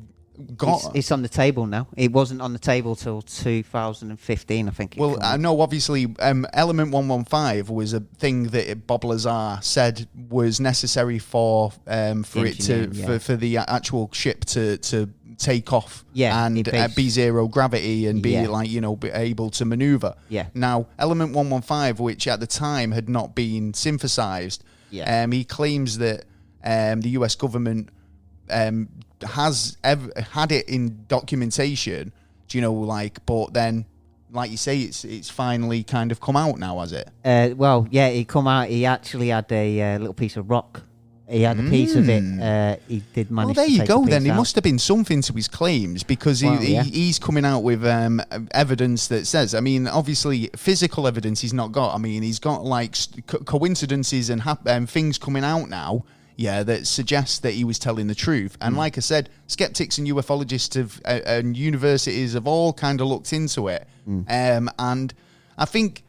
got? It's on the table now. It wasn't on the table till 2015, I think. I know. Obviously, Element 115 was a thing that Bob Lazar said was necessary for the actual ship to take off and be zero gravity and be be able to maneuver. Yeah. Now, Element 115, which at the time had not been synthesized, he claims that the US government has had it in documentation, but then like you say, it's finally kind of come out now, has it? Well, yeah, he come out. He actually had a little piece of rock. He had a piece of it. He did manage. Well, there to you take go. a piece Then there out. must have been something to his claims, because he's coming out with evidence that says. I mean, obviously, physical evidence he's not got. I mean, he's got like coincidences and things coming out now. Yeah, that suggests that he was telling the truth. And like I said, skeptics and ufologists and universities have all kind of looked into it. And I think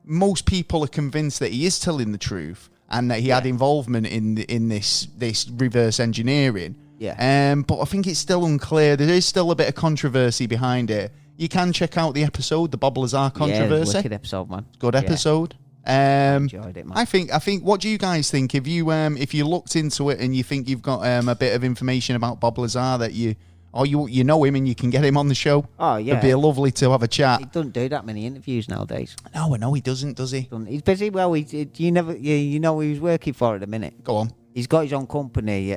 most people are convinced that he is telling the truth and that he had involvement in this reverse engineering. Yeah. But I think it's still unclear. There is still a bit of controversy behind it. You can check out the episode, the Bob Lazar controversy. Yeah, wicked episode, man. Good episode. Enjoyed it, man. I think. What do you guys think? If you looked into it and you think you've got a bit of information about Bob Lazar that you know him and you can get him on the show, Oh yeah, it'd be lovely to have a chat. he doesn't do that many interviews nowadays. No, I know he doesn't, does he? He's busy. Well, you know who he's working for at the minute. Go on. He's got his own company,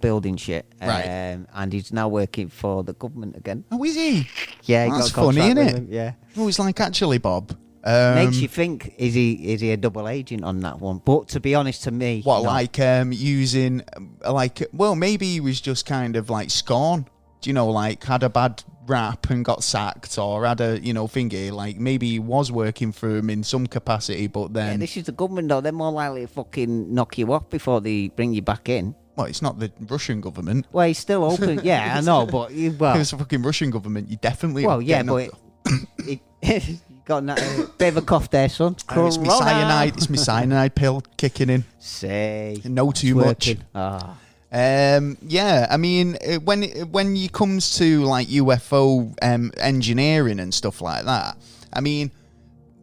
building shit. Right. And he's now working for the government again. Oh, is he? Yeah, That's got a funny, contract isn't with it? him, yeah. Oh, he's like, actually, Bob. Makes you think, is he a double agent on that one? But to be honest, to me, What, no. like using, maybe he was just kind of like Scorn. Do you know, like had a bad rap and got sacked, or had a, thingy, like maybe he was working for him in some capacity, but Yeah, then... this is the government, though. They're more likely to fucking knock you off before they bring you back in. Well, it's not the Russian government. Well, he's still open. Yeah, I know, but If it was the fucking Russian government, you definitely... well, yeah, get but knocked you got a bit of a cough there, son. It's my cyanide. It's my cyanide pill kicking in. Say, No too much. Ah. Yeah, I mean, when it comes to like UFO engineering and stuff like that, I mean,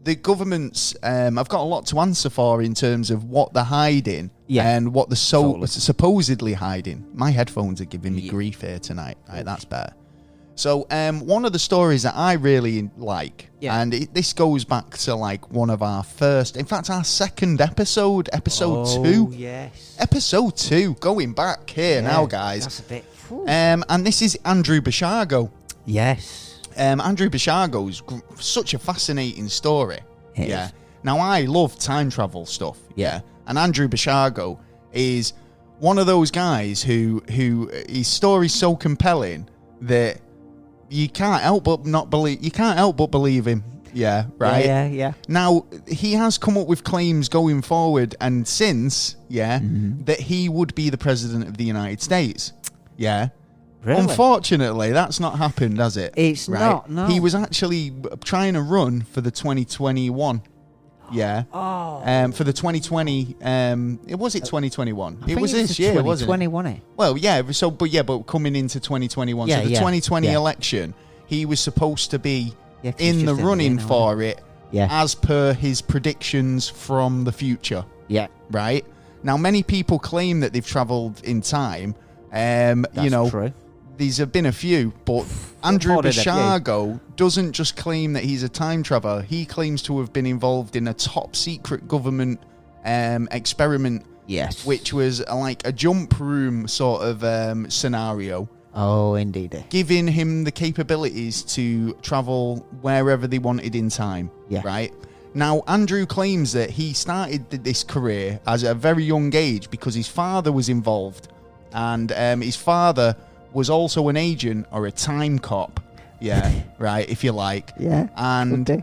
the governments, I've got a lot to answer for in terms of what they're hiding and what they're supposedly hiding. My headphones are giving me grief here tonight. Right, that's better. So, one of the stories that I really like, and this goes back to like one of our first, in fact, our second episode 2. Yes. Episode 2, going back here now, guys. That's a bit... And this is Andrew Basiago. Yes. Andrew Basiago's such a fascinating story. It is. Now, I love time travel stuff. Yeah. And Andrew Basiago is one of those guys who his story's so compelling that you can't help but believe him. Yeah, right? Yeah. Now, he has come up with claims going forward and since, that he would be the president of the United States. Yeah. Really? Unfortunately, that's not happened, has it? It's not, no. He was actually trying to run for the 2021. Yeah. Oh. For the 2020, was it 2021? I It was think this year, wasn't it? 2021, Well, yeah, but coming into 2021. Yeah, so the yeah, 2020 yeah. election, he was supposed to be 'cause he's in the just in running the for it as per his predictions from the future. Yeah. Right? Now, many people claim that they've travelled in time. That's true. These have been a few, but Andrew Reported a few. Basiago doesn't just claim that he's a time traveller. He claims to have been involved in a top secret government experiment, Yes. which was like a jump room sort of scenario, Oh, indeed. giving him the capabilities to travel wherever they wanted in time. Yeah. Right? Now, Andrew claims that he started this career at a very young age because his father was involved, and his father was also an agent or a time cop. Yeah, right, if you like. Yeah. And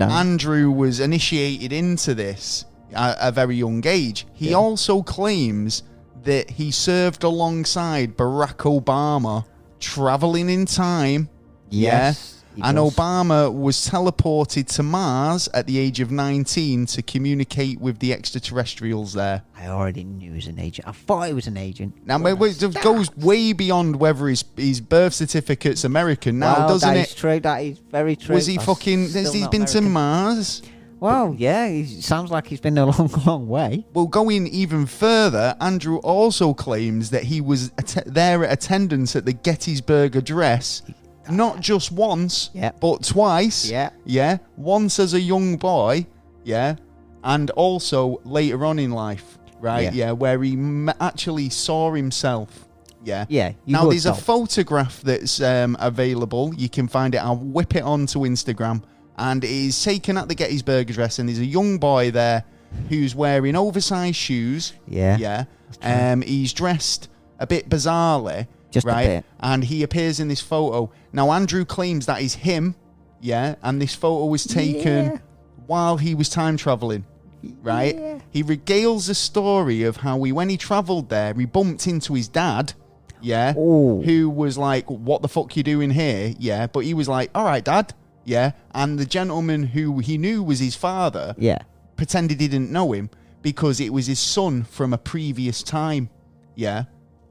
Andrew was initiated into this at a very young age. He also claims that he served alongside Barack Obama, traveling in time. Yes. And Obama was teleported to Mars at the age of 19 to communicate with the extraterrestrials there. I already knew he was an agent. I thought he was an agent. Now, it goes way beyond whether his birth certificate's American now, doesn't that it? is true. That is very true. Was he That's fucking... still Has he not been to American. Mars? Well, yeah. He sounds like he's been a long, long way. Well, going even further, Andrew also claims that he was there at attendance at the Gettysburg Address, not just once, but twice. Yeah. Once as a young boy, and also later on in life, right? Yeah, where he actually saw himself, Yeah. Yeah. Now, would, there's a photograph that's available. You can find it. I'll whip it onto Instagram. And it is taken at the Gettysburg Address. And there's a young boy there who's wearing oversized shoes. Yeah. Yeah. He's dressed a bit bizarrely. Just right? a bit. And he appears in this photo. Now, Andrew claims that is him. Yeah. And this photo was taken while he was time traveling. Right? Yeah. He regales the story of how when he travelled there, he bumped into his dad. Yeah. Ooh. Who was like, what the fuck you doing here? Yeah. But he was like, all right, Dad. Yeah. And the gentleman who he knew was his father. Yeah. Pretended he didn't know him because it was his son from a previous time. Yeah.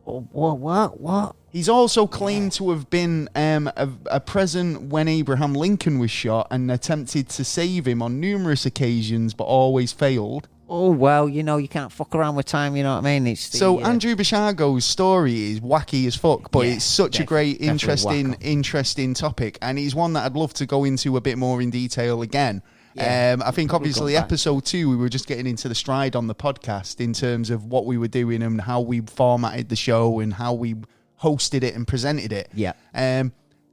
What? He's also claimed to have been a present when Abraham Lincoln was shot and attempted to save him on numerous occasions, but always failed. Oh, well, you can't fuck around with time, you know what I mean? Andrew Basiago's story is wacky as fuck, but it's such a great, interesting topic, and it's one that I'd love to go into a bit more in detail again. Yeah. I think obviously episode 2 we were just getting into the stride on the podcast in terms of what we were doing and how we formatted the show and how we hosted it and presented it. Yeah.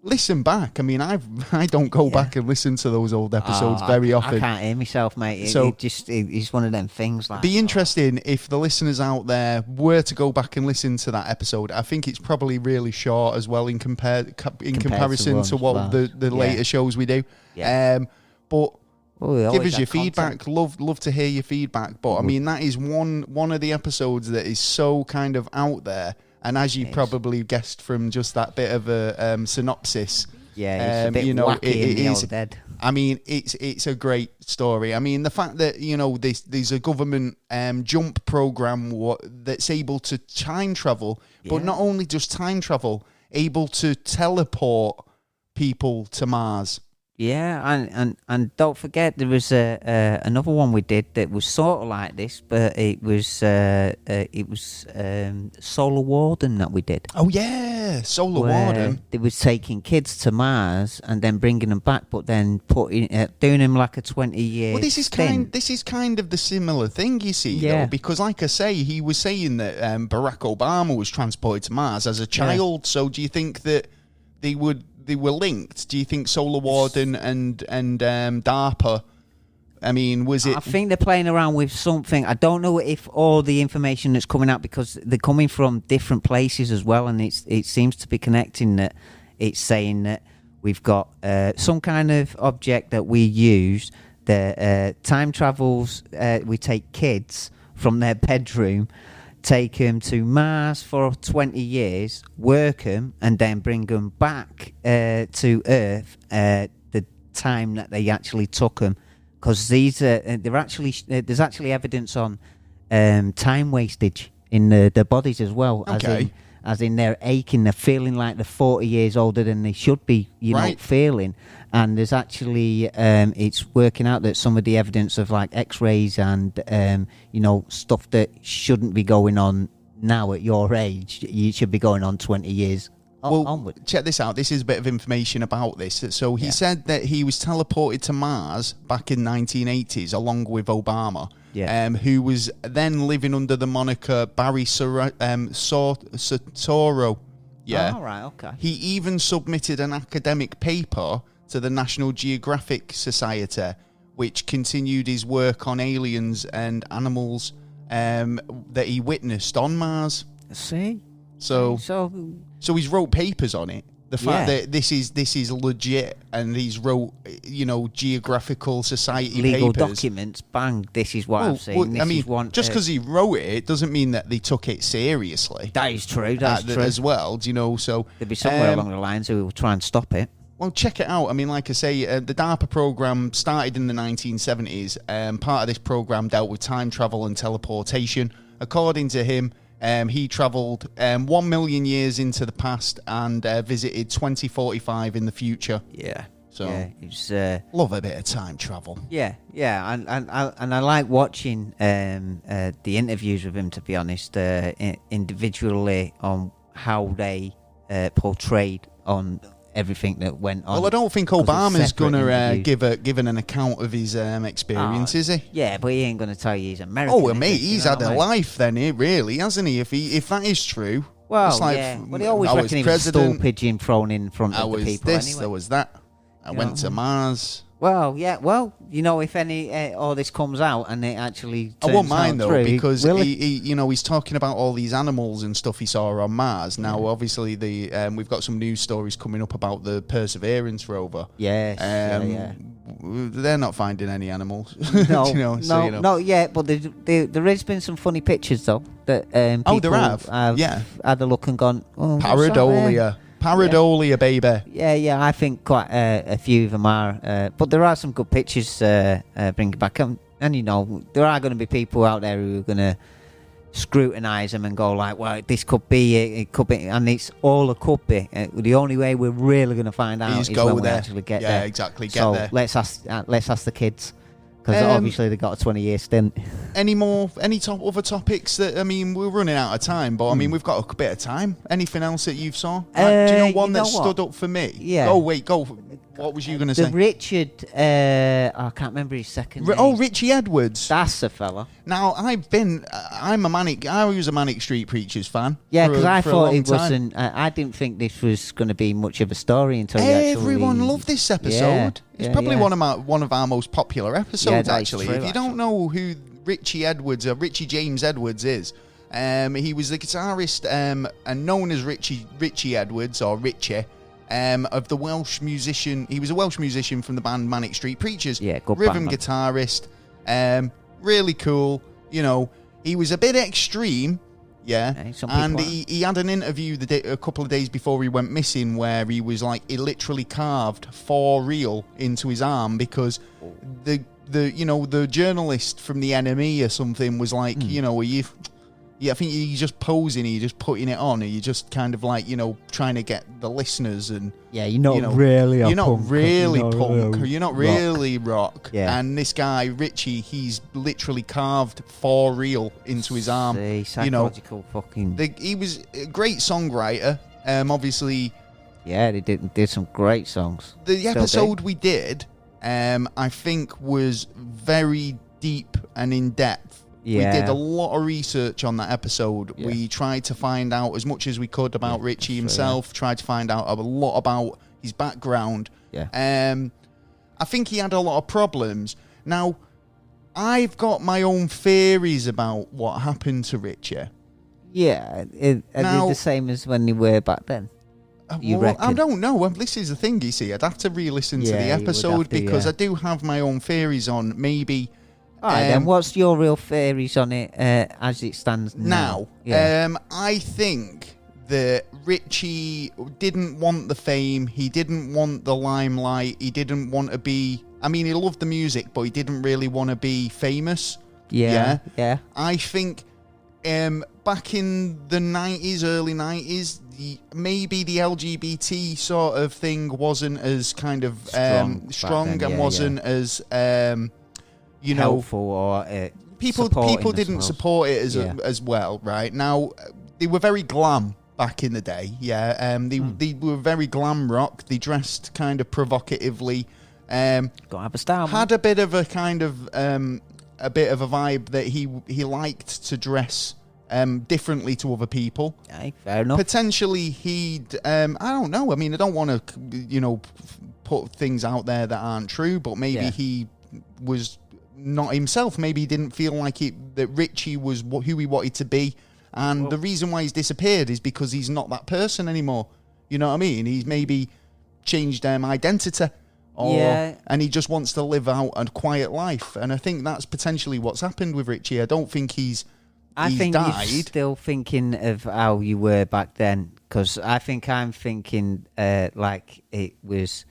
Listen back. I mean, I don't go back and listen to those old episodes very often. I can't hear myself, mate. It's one of them things. Like, be interesting if the listeners out there were to go back and listen to that episode. I think it's probably really short as well in comparison to what the later shows we do. Yeah. But give us your feedback. Love to hear your feedback. But I mean, that is one of the episodes that is so kind of out there. And as you probably guessed from just that bit of a synopsis, it's a bit wacky it is. Dead. I mean, it's a great story. I mean, the fact that there's a government jump program that's able to time travel, but not only just time travel, able to teleport people to Mars. Yeah, and don't forget there was another one we did that was sort of like this, but it was Solar Warden that we did. Oh yeah, Solar Warden. They was taking kids to Mars and then bringing them back, but then doing them like a 20-year. Well, this is kind of the similar thing, you see, though, because like I say, he was saying that Barack Obama was transported to Mars as a child. Yeah. So do you think that they were linked? Do you think Solar Warden and DARPA? I mean, was it? I think they're playing around with something. I don't know if all the information that's coming out, because they're coming from different places as well, and it seems to be connecting that it's saying that we've got some kind of object that we use that time travels. We take kids from their bedroom, take them to Mars for 20 years, work them, and then bring them back to Earth the time that they actually took them. Because there's actually evidence on time wastage in the bodies as well. Okay. As in they're aching, they're feeling like they're 40 years older than they should be, know, feeling. And there's actually, it's working out that some of the evidence of like X-rays and, stuff that shouldn't be going on now at your age, you should be going on 20 years onward. Check this out. This is a bit of information about this. So he said that he was teleported to Mars back in 1980s along with Obama. Yeah. Who was then living under the moniker Barry Soetoro. Yeah. Oh, right, okay. He even submitted an academic paper to the National Geographic Society, which continued his work on aliens and animals that he witnessed on Mars. See? So he's wrote papers on it. The fact that this is legit, and he's wrote, Geographical Society legal papers. Documents, bang, this is what I've seen. Just because he wrote it doesn't mean that they took it seriously. That is true, that's true. As well, so... There'd be somewhere along the lines who will try and stop it. Well, check it out. I mean, like I say, the DARPA program started in the 1970s. Part of this program dealt with time travel and teleportation. According to him, he travelled 1 million years into the past and visited 2045 in the future. Yeah. So it's love a bit of time travel. Yeah, and I like watching the interviews with him, to be honest, individually on how they portrayed on everything that went on. Well, I don't think Obama's going to give an account of his experience, is he? Yeah, but he ain't going to tell you he's American. Oh, well, mate, he's had a life then, really, hasn't he? If that is true. Well, it's like, yeah. Well, they always I was reckon he was a stool president, pigeon thrown in front I of the was people this, anyway. there was that. I went to Mars. Well, yeah. Well, if any all this comes out and it actually I won't mind though, through, because he, he's talking about all these animals and stuff he saw on Mars. Now, obviously, we've got some news stories coming up about the Perseverance rover. Yes, They're not finding any animals. No, not yet. But there has been some funny pictures though that people there have had a look and gone, Pareidolia. Pareidolia, baby. Yeah. I think quite a few of them are, but there are some good pictures bringing back. And there are going to be people out there who are going to scrutinise them and go like, well, this could be it could be, and it's all it could be. The only way we're really going to find out is when we actually get there. Yeah, exactly. Get there. Let's ask the kids. Because obviously they got a 20-year stint. Any other topics that, we're running out of time, but we've got a bit of time. Anything else that you've saw? Do you know one that stood up for me? Yeah. Oh, wait, go. What was you going to say? Richard, I can't remember his second name. Richie Edwards. That's the fella. Now, I was a Manic Street Preachers fan. Yeah, because I thought it wasn't, I didn't think this was going to be much of a story until everyone loved this episode. It's probably one of our most popular episodes, actually. True, if you don't know who Richie Edwards or Richie James Edwards is, he was the guitarist and known as Richie Edwards or Richie. Of the Welsh musician, he was a Welsh musician from the band Manic Street Preachers. Yeah, good rhythm band, guitarist, really cool. He was a bit extreme, and he had an interview a couple of days before he went missing, where he was like, he literally carved for real into his arm because the journalist from the NME or something was like, I think you're just posing, you're just putting it on, and you're just kind of like, trying to get the listeners and... Yeah, you're not really You're not punk, really punk, you're not really rock. rock. Yeah. And this guy, Richie, he's literally carved for real into his arm. Psychological fucking... He was a great songwriter, obviously... Yeah, they did some great songs. The episode we did, I think, was very deep and in-depth. Yeah. We did a lot of research on that episode. Yeah. We tried to find out as much as we could about Richie himself, tried to find out a lot about his background. Yeah. I think he had a lot of problems. Now, I've got my own theories about what happened to Richie. Yeah, are they the same as when they were back then? You reckon? I don't know. Well, this is the thing, you see. I'd have to re-listen to the episode because I do have my own theories on maybe... All right, then what's your real theories on it as it stands now? I think that Richie didn't want the fame. He didn't want the limelight. He didn't want to be... he loved the music, but he didn't really want to be famous. Yeah. I think back in the 90s, early 90s, maybe the LGBT sort of thing wasn't as kind of strong and wasn't as... helpful or people didn't support it as well, right? Now they were very glam back in the day, they were very glam rock. They dressed kind of provocatively, gotta have a style, had a bit of a kind of a bit of a vibe that he liked to dress differently to other people. Aye, fair enough. Potentially he'd I don't know, I don't want to put things out there that aren't true, but maybe he was not himself. Maybe he didn't feel like that Richie was who he wanted to be, and the reason why he's disappeared is because he's not that person anymore. You know what I mean? He's maybe changed identity, and he just wants to live out a quiet life. And I think that's potentially what's happened with Richie. I don't think he's think died. You're still thinking of how you were back then, because I think I'm thinking like it was.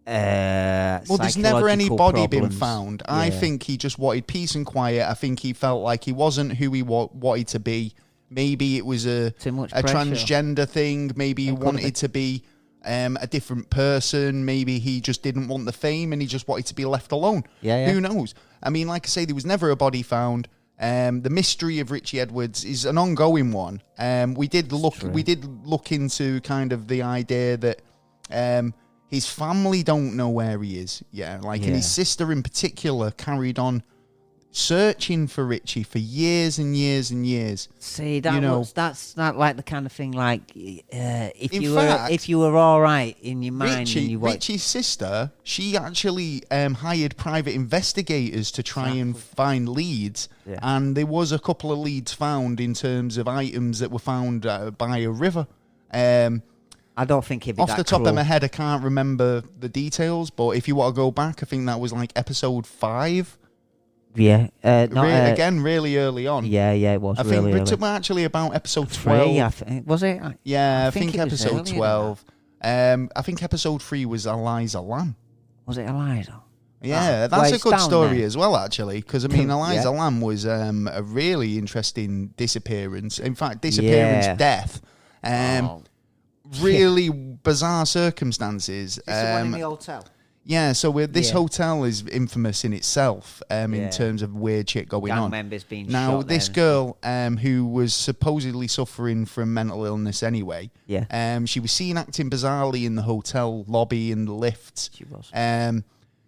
There's never any body been found. Yeah. I think he just wanted peace and quiet. I think he felt like he wasn't who he wanted to be. Maybe it was a transgender thing. Maybe he wanted to be a different person. Maybe he just didn't want the fame and he just wanted to be left alone. Yeah. Who knows? Like I say, there was never a body found. The mystery of Richie Edwards is an ongoing one. We did look into kind of the idea that his family don't know where he is. And his sister in particular carried on searching for Richie for years and years and years. See, that's not like the kind of thing like if you were all right in your mind and you Richie's sister, she actually hired private investigators to try and find leads, and there was a couple of leads found in terms of items that were found by a river. I don't think he'd be off the top of my head, I can't remember the details, but if you want to go back, I think that was like episode 5. Yeah, again, really early on. Yeah, it was. I really think early. Actually about episode 12. Was it? Yeah, I think episode 12. I think episode 3 was Eliza Lamb. Was it Eliza? Yeah, that's a good story as well, actually, because I mean, Eliza Lamb was a really interesting disappearance. In fact, death. Really bizarre circumstances. Is the one in the hotel? Yeah, so this hotel is infamous in itself in terms of weird shit going on. Members being now, shot this girl who was supposedly suffering from mental illness anyway, she was seen acting bizarrely in the hotel lobby and the lifts. She was.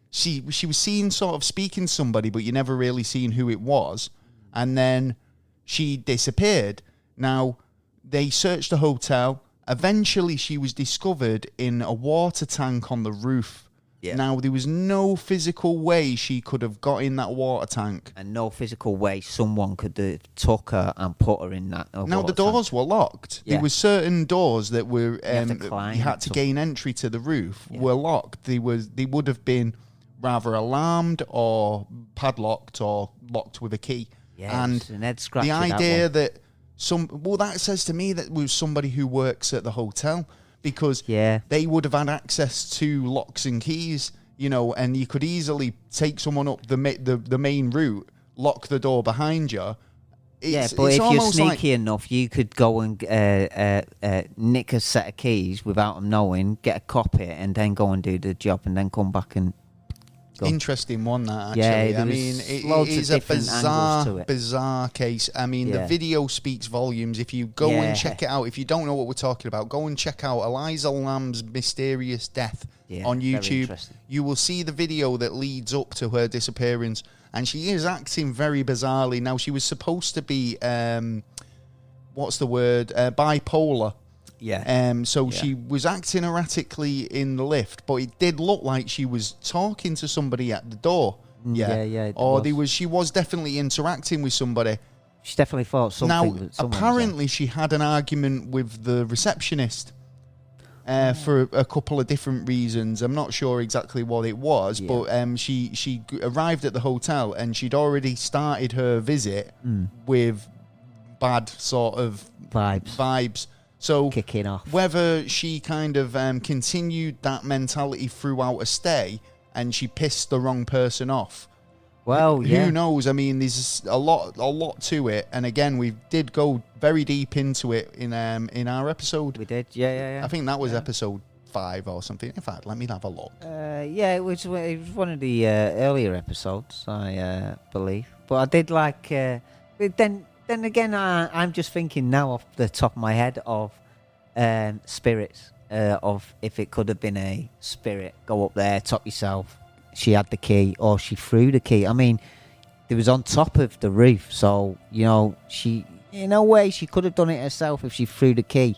She was seen sort of speaking to somebody, but you never really seen who it was. And then she disappeared. Now, they searched the hotel. Eventually, she was discovered in a water tank on the roof. Yeah. Now, there was no physical way she could have got in that water tank. And no physical way someone could have took her and put her in that Now, the doors were locked. Yeah. There were certain doors that were you had to gain entry to the roof were locked. They would have been rather alarmed or padlocked or locked with a key. Yeah, and the idea that that says to me that it was somebody who works at the hotel, because they would have had access to locks and keys, and you could easily take someone up the main route, lock the door behind you. But if you're sneaky enough, you could go and nick a set of keys without them knowing, get a copy, and then go and do the job, and then come back and go. Interesting one, that, actually. Yeah, I mean, it is a bizarre case. I mean, the video speaks volumes. If you go and check it out, if you don't know what we're talking about, go and check out Eliza Lamb's mysterious death on YouTube. You will see the video that leads up to her disappearance, and she is acting very bizarrely. Now, she was supposed to be, bipolar. Yeah. She was acting erratically in the lift, but it did look like she was talking to somebody at the door. Yeah. She was definitely interacting with somebody. She definitely thought something. Now, apparently, she had an argument with the receptionist for a couple of different reasons. I'm not sure exactly what it was, but she arrived at the hotel and she'd already started her visit with bad sort of vibes. So kicking off. Whether she kind of continued that mentality throughout a stay and she pissed the wrong person off. Well, who knows? I mean, there's a lot to it, and again, we did go very deep into it in our episode. We did, yeah. I think that was episode 5 or something. In fact, let me have a look. It was one of the earlier episodes, I believe. But I did like. Then again, I'm just thinking now off the top of my head of spirits, of if it could have been a spirit, go up there, top yourself, she had the key, or she threw the key. I mean, it was on top of the roof, so, she, in a way, she could have done it herself if she threw the key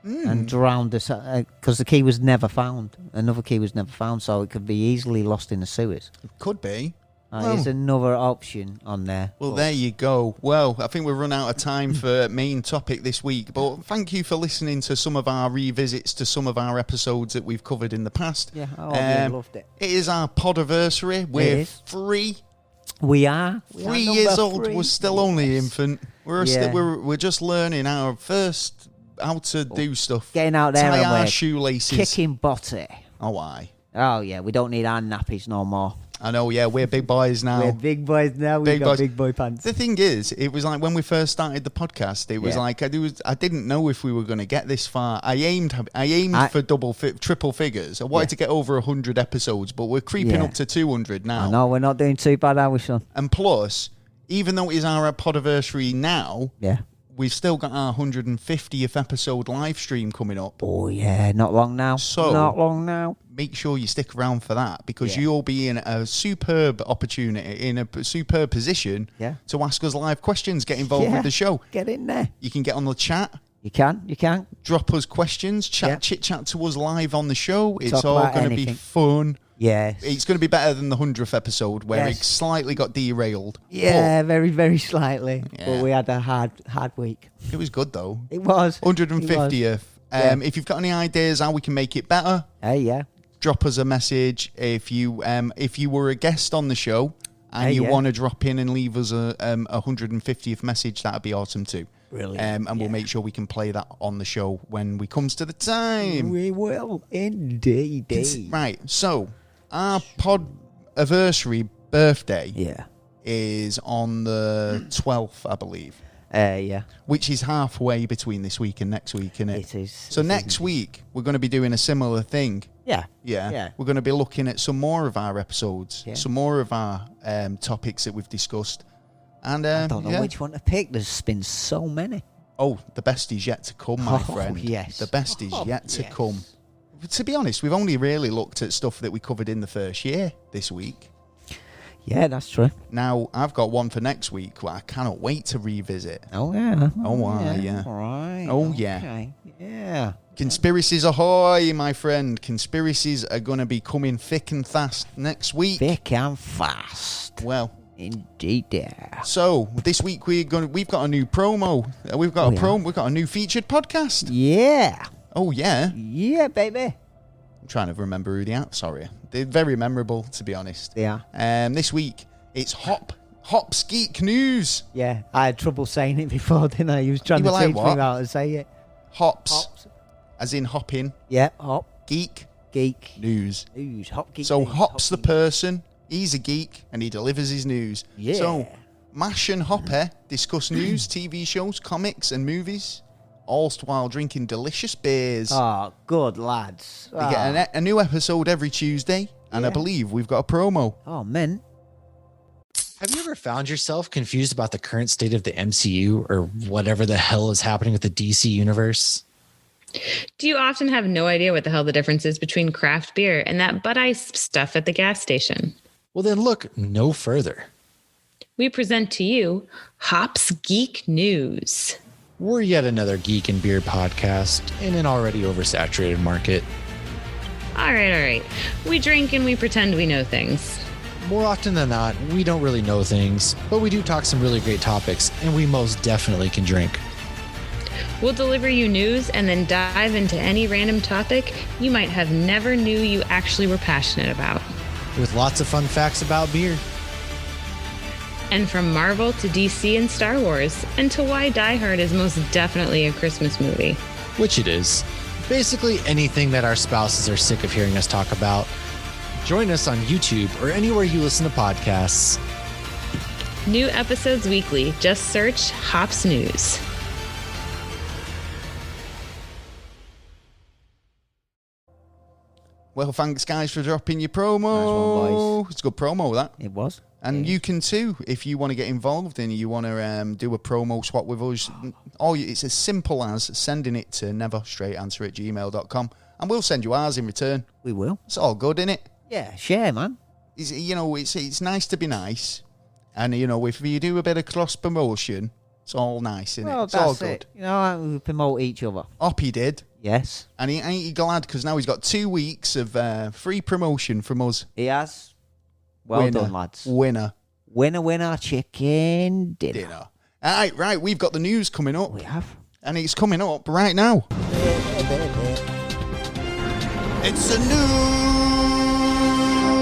and drowned us, because the key was never found. Another key was never found, so it could be easily lost in the sewers. It could be. There's another option on there. Well, there you go. Well, I think we've run out of time for main topic this week, but thank you for listening to some of our revisits to some of our episodes that we've covered in the past. Yeah, I loved it. It is our Podaversity. We're 3. We are. 3 years old. We're still only infant. We're just learning how to do stuff. Getting out there tie and our shoelaces. Kicking botty. Oh, aye. Oh, yeah, we don't need our nappies no more. I know, yeah, we're big boys now. We're big boys now. We've got big boy pants. The thing is, it was like when we first started the podcast, it was like I didn't know if we were going to get this far. I aimed for triple figures. I wanted to get over 100 episodes, but we're creeping up to 200 now. I know, we're not doing too bad, are we, son? And plus, even though it is our Podaversity now, we've still got our 150th episode live stream coming up. Oh, yeah, not long now. So, not long now. Make sure you stick around for that, because you'll be in a superb opportunity, in a superb position to ask us live questions, get involved with the show. Get in there. You can get on the chat. You can. Drop us questions, chit-chat to us live on the show. It's Talk all going to be fun. Yes. It's going to be better than the 100th episode, where it slightly got derailed. Yeah, very, very slightly. Yeah. But we had a hard week. It was good, though. It was. 150th. If you've got any ideas how we can make it better, drop us a message. If you were a guest on the show and you want to drop in and leave us a 150th message, that'd be awesome too. Brilliant. And we'll make sure we can play that on the show when we comes to the time. We will indeed. Right. So our Podaversity birthday is on the 12th, I believe. Which is halfway between this week and next week, isn't it? It is. So next week, we're going to be doing a similar thing. Yeah. We're going to be looking at some more of our episodes, some more of our topics that we've discussed. And I don't know which one to pick. There's been so many. Oh, the best is yet to come, my friend. Yes. The best is yet to come. To be honest, we've only really looked at stuff that we covered in the first year this week. Yeah, that's true. Now, I've got one for next week where I cannot wait to revisit. Oh, yeah. Yeah. All right. Oh, okay. Yeah. Conspiracies ahoy, my friend. Conspiracies are going to be coming thick and fast next week. Thick and fast. Well, indeed, yeah. So this week we've got a new promo. We've got We've got a new featured podcast. Yeah. Oh yeah. Yeah, baby. I'm trying to remember who they are. Sorry, they're very memorable, to be honest. Yeah. This week it's Hops Geek News. Yeah, I had trouble saying it before, didn't I? You was trying to teach me how to say it. Hops. As in hopping. Yeah, hop. Geek. News. Hop geek. So news. Hop's the person. He's a geek and he delivers his news. Yeah. So Mash and Hopper discuss news, TV shows, comics and movies, all while drinking delicious beers. Oh, good lads. They get a new episode every Tuesday, and I believe we've got a promo. Oh, man. Have you ever found yourself confused about the current state of the MCU or whatever the hell is happening with the DC universe? Do you often have no idea what the hell the difference is between craft beer and that Bud Ice stuff at the gas station? Well, then look no further. We present to you Hops Geek News. We're yet another geek and beer podcast in an already oversaturated market. All right. We drink and we pretend we know things. More often than not, we don't really know things, but we do talk some really great topics, and we most definitely can drink. We'll deliver you news and then dive into any random topic you might have never knew you actually were passionate about. With lots of fun facts about beer. And from Marvel to DC and Star Wars, and to why Die Hard is most definitely a Christmas movie. Which it is. Basically anything that our spouses are sick of hearing us talk about. Join us on YouTube or anywhere you listen to podcasts. New episodes weekly. Just search Hops News. Well, thanks, guys, for dropping your promo. Nice one, boys. It's a good promo, that. It was. And you can too, if you want to get involved and you want to do a promo swap with us. It's as simple as sending it to neverstraightanswer@gmail.com, and we'll send you ours in return. We will. It's all good, innit? Yeah, share, man. It's nice to be nice, and if you do a bit of cross promotion, it's all nice, innit? Well, it's all that's good. it. We promote each other. Oppie did. Yes. And ain't he glad, because now he's got 2 weeks of free promotion from us. He has. Well done, lads. Winner, chicken dinner. All right, we've got the news coming up. We have. And it's coming up right now. It's the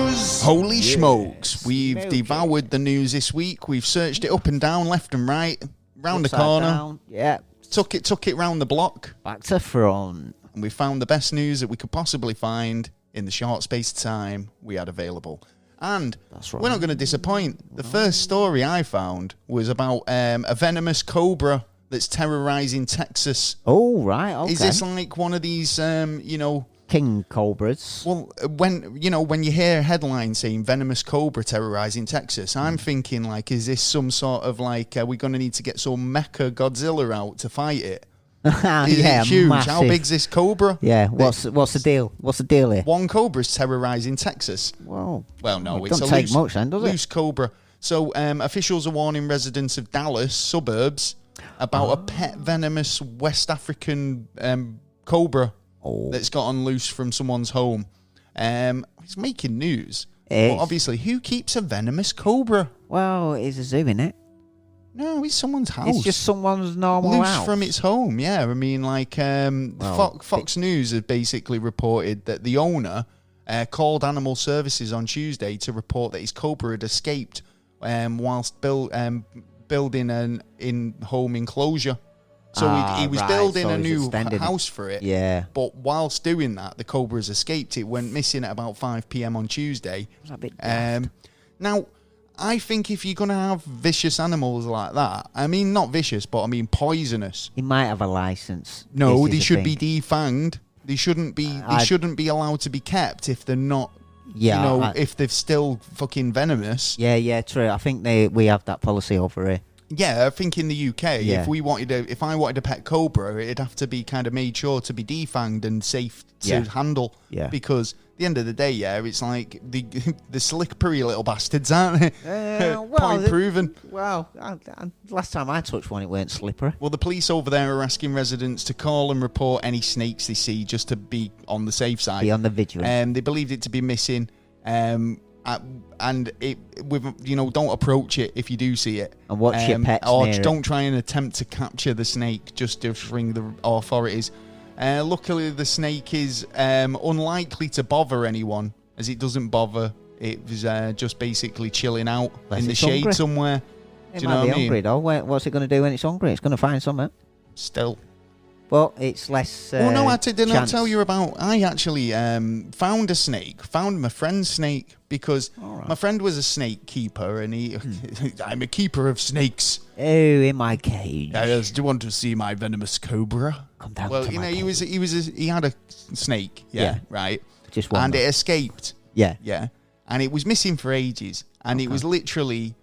news! Holy smokes. We've devoured the news this week. We've searched it up and down, left and right, round the corner. Down. Yeah. Took it round the block. Back to front. And we found the best news that we could possibly find in the short space of time we had available. And that's right. We're not going to disappoint. The first story I found was about a venomous cobra that's terrorizing Texas. Oh, right. Okay. Is this like one of these, king cobras. Well, when you hear headlines saying venomous cobra terrorizing Texas, I'm thinking like, is this some sort of like, are we going to need to get some mecha Godzilla out to fight it? Is it huge? Massive. How big's this cobra? Yeah, what's the deal? What's the deal here? One cobra's terrorizing Texas. Well, no, it it's doesn't a take much then, does it? loose cobra. So officials are warning residents of Dallas suburbs about a pet venomous West African cobra that's gotten loose from someone's home. It's making news. But obviously, who keeps a venomous cobra? Well, it's a zoo, innit? No, it's someone's house. It's just someone's normal loose house. from its home, yeah. I mean, like, Fox News has basically reported that the owner called Animal Services on Tuesday to report that his cobra had escaped whilst building an in-home enclosure. So he was building a new house for it. Yeah. But whilst doing that, the cobra's escaped. It went missing at about 5 p.m. on Tuesday. Was that a bit daft? Now, I think if you're going to have vicious animals like that, I mean, not vicious, but I mean poisonous. He might have a license. No, they should be defanged. They shouldn't be. They shouldn't be allowed to be kept if they're not. Yeah, if they're still fucking venomous. Yeah, true. I think we have that policy over here. Yeah, I think in the UK, if I wanted a pet cobra, it'd have to be kind of made sure to be defanged and safe to handle. Yeah. Because at the end of the day, it's like the slippery little bastards, aren't they? Point proven. Well, last time I touched one, it weren't slippery. Well, the police over there are asking residents to call and report any snakes they see, just to be on the safe side. Be on the vigilant. They believed it to be missing. And don't approach it if you do see it. And watch your pets or near don't try and attempt to capture the snake just to ring the authorities. Luckily, the snake is unlikely to bother anyone, as it doesn't bother. It was just basically chilling out in the shade hungry. Somewhere. It might be hungry, though. What's it going to do when it's hungry? It's going to find something. Still. But it's less. I didn't tell you about. I actually found a snake. Found my friend's snake because my friend was a snake keeper, and I'm a keeper of snakes. Oh, in my cage. Yes. Do you want to see my venomous cobra? Come down. Well, to my cage. he had a snake. Yeah. Right. Just one. And it escaped. Yeah. Yeah. And it was missing for ages, and it was literally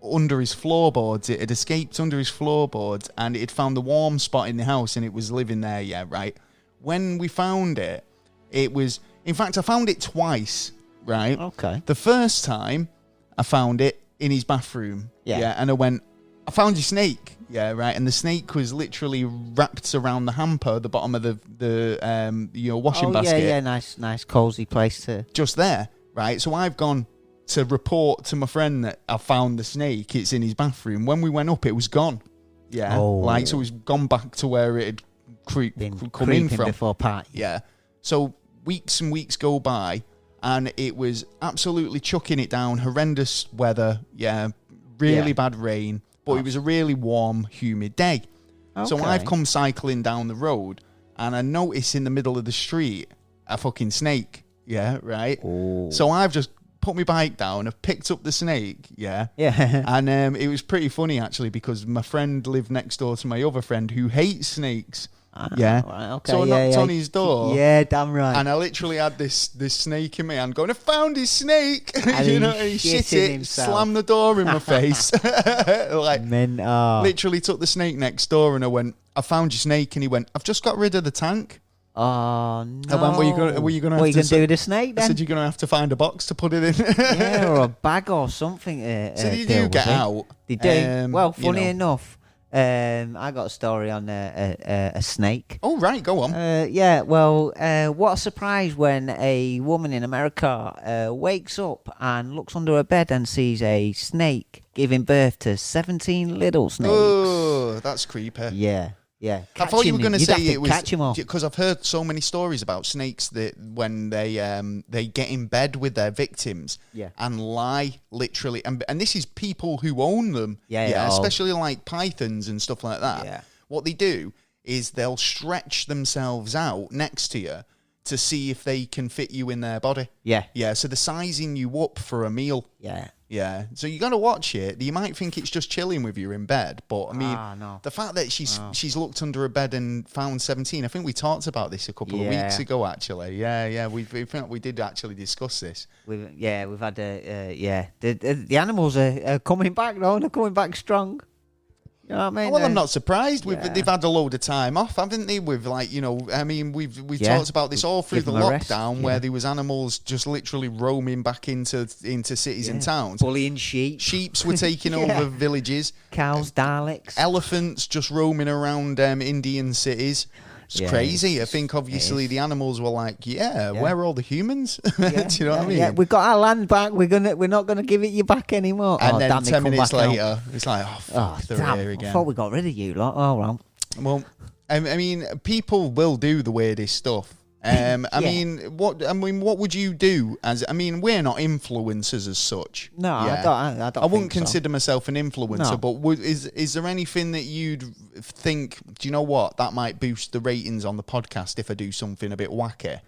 under his floorboards. It had escaped under his floorboards, and it had found the warm spot in the house, and it was living there. Yeah, right. When we found it, it was. In fact, I found it twice. Right. Okay. The first time, I found it in his bathroom. Yeah. And I found your snake. Yeah, right. And the snake was literally wrapped around the hamper, the bottom of the washing basket. Yeah. Nice, cozy place to. Just there, right. So I've gone to report to my friend that I found the snake. It's in his bathroom. When we went up, it was gone. Yeah. So it was gone back to where it had come in from. Before party. Yeah. So weeks and weeks go by, and it was absolutely chucking it down. Horrendous weather. Yeah. Really bad rain. But it was a really warm, humid day. Okay. So I've come cycling down the road, and I notice in the middle of the street a fucking snake. Yeah. Right. Oh. So I've just put my bike down, I've picked up the snake, yeah. And it was pretty funny, actually, because my friend lived next door to my other friend who hates snakes. Yeah. Right, okay. So I knocked on his door. Yeah, damn right. And I literally had this snake in my hand going, I found his snake. And he shit it, himself. slammed the door in my face. Literally took the snake next door, and I went, I found your snake. And he went, I've just got rid of the tank. Oh, no. I went, what are you going to do with the snake, then? I said, you're going to have to find a box to put it in. Yeah, or a bag or something. So they do get out. They do. Funny enough, I got a story on a snake. Oh, right, go on. What a surprise when a woman in America wakes up and looks under her bed and sees a snake giving birth to 17 little snakes. Oh, that's creepy. Yeah. Yeah, I thought you were going to say it was catch him all. Because I've heard so many stories about snakes that when they get in bed with their victims and lie literally, and this is people who own them, especially like pythons and stuff like that. Yeah. What they do is they'll stretch themselves out next to you to see if they can fit you in their body. Yeah. Yeah, so they're sizing you up for a meal. Yeah. Yeah, so you got to watch it. You might think it's just chilling with you in bed, but I mean, no. the fact that she's looked under a bed and found 17. I think we talked about this a couple of weeks ago. Actually, yeah, we did actually discuss this. We've had the animals are coming back though. They're coming back strong. You know what I mean? Well, I'm not surprised. They've had a load of time off, haven't they? With we've talked about this all through the lockdown, where there was animals just literally roaming back into cities and towns. Bullying sheep. Sheeps were taking over villages. Cows, Daleks. Elephants just roaming around Indian cities. It's crazy. I think obviously the animals were like, where are all the humans? Do you know what I mean? Yeah, we got our land back. We're not gonna give it you back anymore. And then 10 minutes later, it's like, fuck, they're here again. I thought we got rid of you lot. Oh well. Well, I mean, people will do the weirdest stuff. What would you do? We're not influencers as such. No, I don't. I wouldn't consider myself an influencer, but is there anything that you'd think? Do you know what? That might boost the ratings on the podcast if I do something a bit wacky.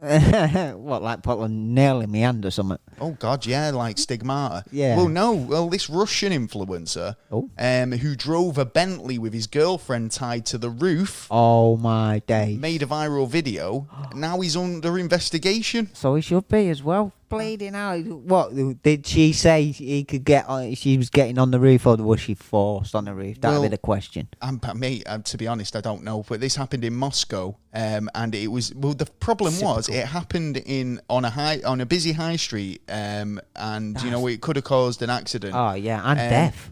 What, like put a nail in my hand or something? Oh God, yeah, like stigmata. Yeah. Well, no. Well, this Russian influencer, who drove a Bentley with his girlfriend tied to the roof. Oh my day! Made a viral video. Now he's under investigation. So he should be as well. Bleeding out. What did she say? He could get on. She was getting on the roof, or was she forced on the roof? That'd be the question. To be honest, I don't know. But this happened in Moscow, and it was the problem was it happened on a busy high street, and it could have caused an accident. Oh yeah, and death.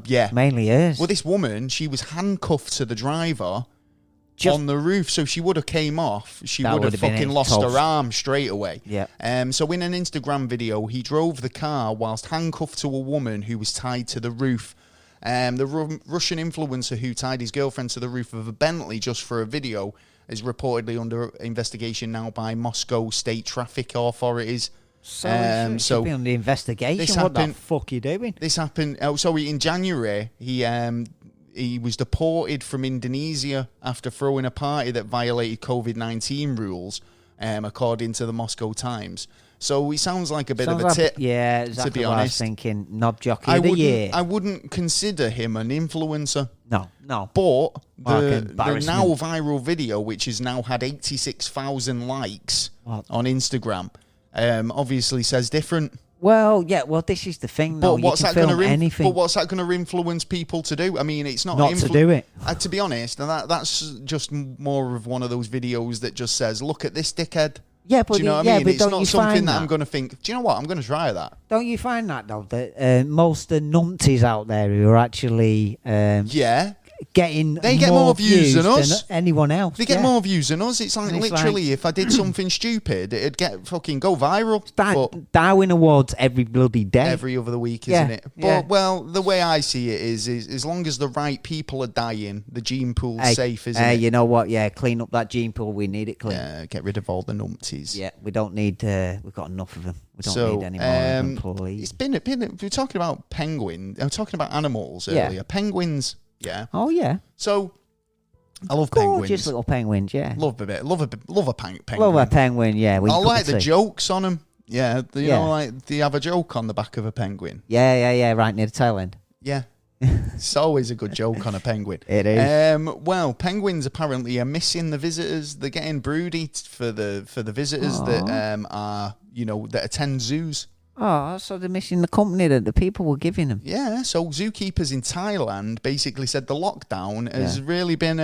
Yeah, mainly hers. Well, this woman, she was handcuffed to the driver. On the roof, so she would have came off. She would have fucking lost her arm straight away. Yeah. So in an Instagram video, he drove the car whilst handcuffed to a woman who was tied to the roof. The Russian influencer who tied his girlfriend to the roof of a Bentley just for a video is reportedly under investigation now by Moscow state traffic authorities. So should be under investigation. What the fuck are you doing? This happened. In January, he was deported from Indonesia after throwing a party that violated COVID-19 rules, according to the Moscow Times. So he sounds like a bit of a tip. Yeah, exactly. To be honest, I was thinking knob jockey of the year. I wouldn't consider him an influencer. No. But the now viral video, which has now had 86,000 likes on Instagram, obviously says different. Well, yeah. Well, this is the thing. But what's that going to influence people to do? I mean, it's not to do it. To be honest, that's just more of one of those videos that just says, "Look at this dickhead." Yeah, but do you know what I mean? But it's not something that I'm going to think. Do you know what? I'm going to try that. Don't you find that though that most of the numpties out there who are actually they get more views than us. Anyone else. They get more views than us. It's like literally, if I did something stupid, it'd go viral. Darwin Awards every bloody day. Every other week, isn't it? But, well, the way I see it is as long as the right people are dying, the gene pool's safe, isn't it? You know what? Yeah, clean up that gene pool. We need it clean. Yeah, get rid of all the numpties. Yeah, we don't need, we've got enough of them. We don't need any more of them, please. We're talking about penguins. I'm talking about animals earlier. Penguins. Yeah. Oh yeah. So, I love penguins. Gorgeous little penguins. Yeah. Love a bit. Love a penguin. Love a penguin. Yeah. I like the jokes on them. Yeah. Do you have a joke on the back of a penguin? Yeah. Right near the tail end. Yeah. It's always a good joke on a penguin. It is. Well, penguins apparently are missing the visitors. They're getting broody for the visitors that that attend zoos. Oh, so they're missing the company that the people were giving them. Yeah, so zookeepers in Thailand basically said the lockdown has really been,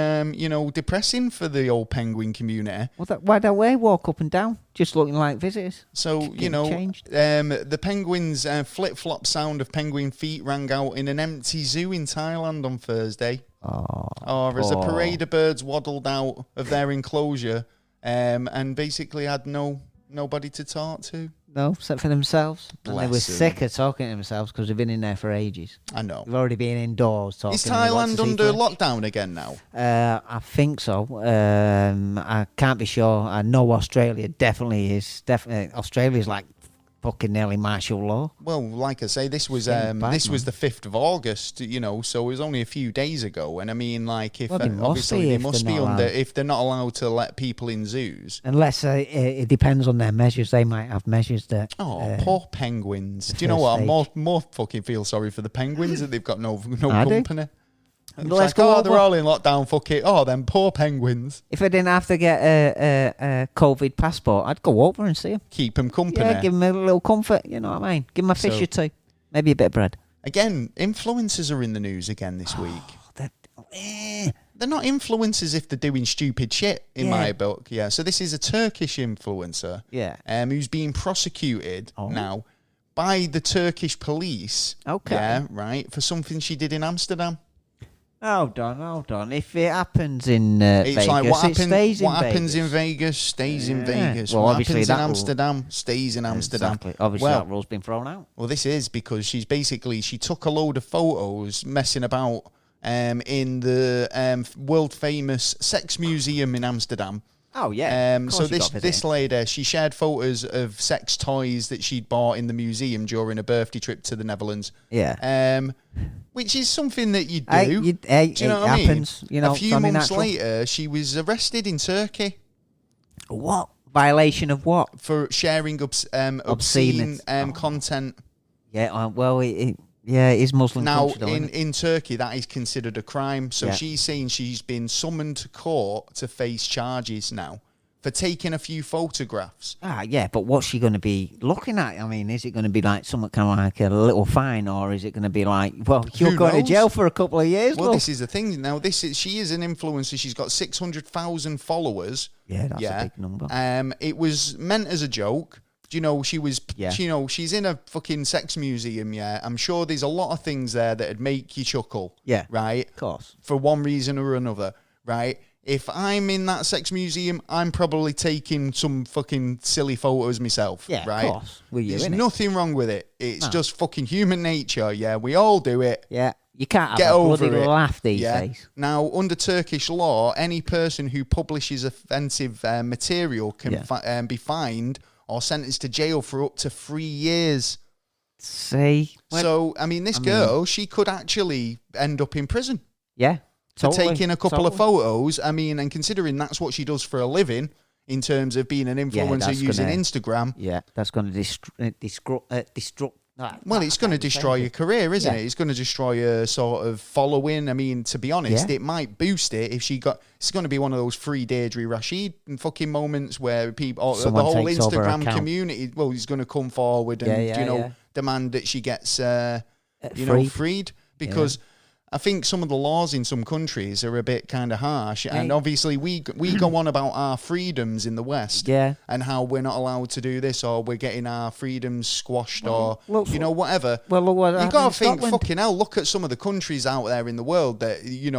depressing for the old penguin community. Well, why don't they walk up and down, just looking like visitors? So, the penguins' flip-flop sound of penguin feet rang out in an empty zoo in Thailand on Thursday. As a parade of birds waddled out of their enclosure and basically had nobody to talk to. No, except for themselves. And they were sick of talking to themselves because they've been in there for ages. I know. They've already been indoors talking. Is Thailand under lockdown again now? I think so. I can't be sure. I know Australia definitely is. Australia's like fucking nearly martial law. Well, like I say, this was Getting bad, this was man. the 5th of August, you know, so it was only a few days ago. And I mean, like, if Well, they must obviously be they if must they're be not under allowed. if they're not allowed to let people in zoos. Unless it depends on their measures. They might have measures that... Oh, poor penguins! the Do you know first what? I stage. more fucking feel sorry for the penguins that they've got no I do. company. It's Let's like, go they're over. all in lockdown. Fuck it. Oh, them poor penguins. If I didn't have to get a COVID passport, I'd go over and see them. Keep them company. Yeah, give them a little comfort, you know what I mean? Give them a fish So- or two. Maybe a bit of bread. Again, influencers are in the news again this week. They're not influencers if they're doing stupid shit, in Yeah. my book. Yeah. So this is a Turkish influencer. Yeah. Who's being prosecuted Oh. now by the Turkish police. Okay. Yeah. Right. For something she did in Amsterdam. Hold on. If it happens in It's Vegas, like what it stays happens. What in happens in Vegas. Vegas stays in Yeah. Vegas. Well, What obviously happens that in will- Amsterdam stays in Amsterdam. Exactly. Obviously, Well, that rule's been thrown out. Well, this is because she took a load of photos messing about in the world famous sex museum in Amsterdam. Oh, yeah. Of So course you got this visiting. lady, she shared photos of sex toys that she'd bought in the museum during a birthday trip to the Netherlands. Yeah. Which is something that you do. Hey, Do you know it what I mean? happens. You know, a few it's only months natural. later, she was arrested in Turkey What? Violation of what? for sharing obscene Obscenity. content. Yeah, well, it is Muslim Now, country, though, isn't it? in Turkey, that is considered a crime. So Yeah. she's saying she's been summoned to court to face charges now for taking a few photographs. Yeah, but what's she going to be looking at? I mean, is it going to be like something kind of like a little fine, or is it going to be like, well, you're Who going to knows? jail for a couple of years? Well, love? this is the thing. Now, she is an influencer. She's got 600,000 followers. Yeah, that's a big number. It was meant as a joke. Do you know, Yeah. she's in a fucking sex museum, yeah. I'm sure there's a lot of things there that'd make you chuckle. Yeah. Right? Of course. For one reason or another, right? If I'm in that sex museum, I'm probably taking some fucking silly photos myself. Yeah, right? of course. With you, There's innit? nothing wrong with it. It's No. just fucking human nature, yeah. We all do it. Yeah, you can't have Get a over bloody it. laugh these Yeah. days. Now, under Turkish law, any person who publishes offensive material can Yeah. be fined or sentenced to jail for up to 3 years. See? So, I mean, this girl, she could actually end up in prison Yeah. for Totally, taking a couple of totally. photos. I mean, and considering that's what she does for a living in terms of being an influencer that's using gonna- Instagram. Yeah, that's going to destruct. Well, it's going to destroy your career, isn't Yeah. it? It's going to destroy your sort of following. I mean, to be honest, Yeah. it might boost it if she got. It's going to be one of those free Deirdre Rashid fucking moments where people, or the Someone whole takes over her Instagram account. community, well, is going to come forward and Yeah. demand that she gets, Freed. freed because. I think some of the laws in some countries are a bit kind of harsh, and Yeah. obviously we go on about our freedoms in the West, Yeah. and how we're not allowed to do this, or we're getting our freedoms squashed, or look, whatever. Well, look what You happened got in to think, Scotland. fucking hell, look at some of the countries out there in the world that, you're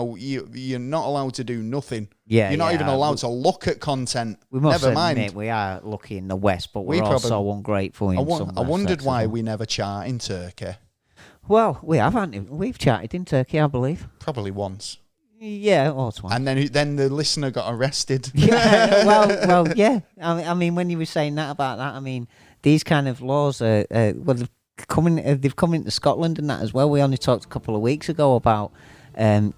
not allowed to do nothing. Yeah, You're not yeah. even allowed to look at content. We must Never mind. admit we are lucky in the West, but We we're probably- also ungrateful in some I wondered aspects why as well. we never chart in Turkey. Well, we have, haven't we? We've chatted in Turkey, I believe. Probably once. Yeah, or twice. And then the listener got arrested. Yeah, well, yeah. I mean, when you were saying that about that, I mean, these kind of laws are they've come into Scotland and that as well. We only talked a couple of weeks ago about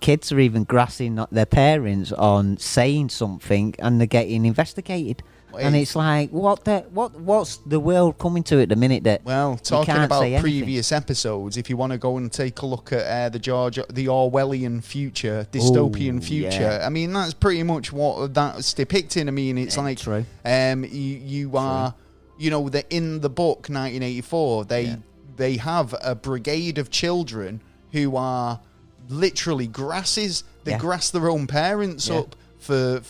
kids are even grassing their parents on saying something, and they're getting investigated. And it's like, what's the world coming to at the minute that Well, you talking can't about say anything? previous episodes, if you want to go and take a look at the Orwellian future, dystopian Ooh, future, yeah. I mean, that's pretty much what that's depicting. I mean, it's like, true. You are, that in the book 1984, they have a brigade of children who are literally grasses. They Yeah. grass their own parents Yeah. up for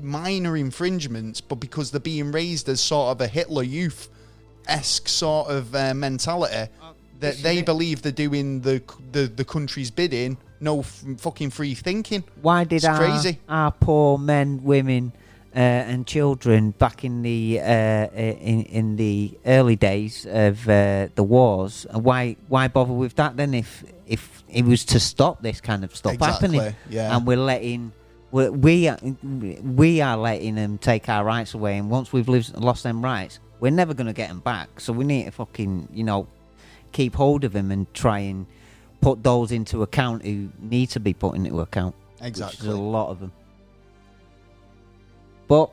minor infringements, but because they're being raised as sort of a Hitler Youth-esque sort of mentality, that they believe they're doing the country's bidding. No fucking free thinking. Why did It's crazy. our poor men, women, and children back in the in the early days of the wars? Why bother with that then? If it was to stop this kind of stuff Exactly, happening, yeah. and we're letting. We are letting them take our rights away, and once we've lost them rights, we're never going to get him back. So we need to fucking, keep hold of him and try and put those into account who need to be put into account. Exactly. There's a lot of them. But,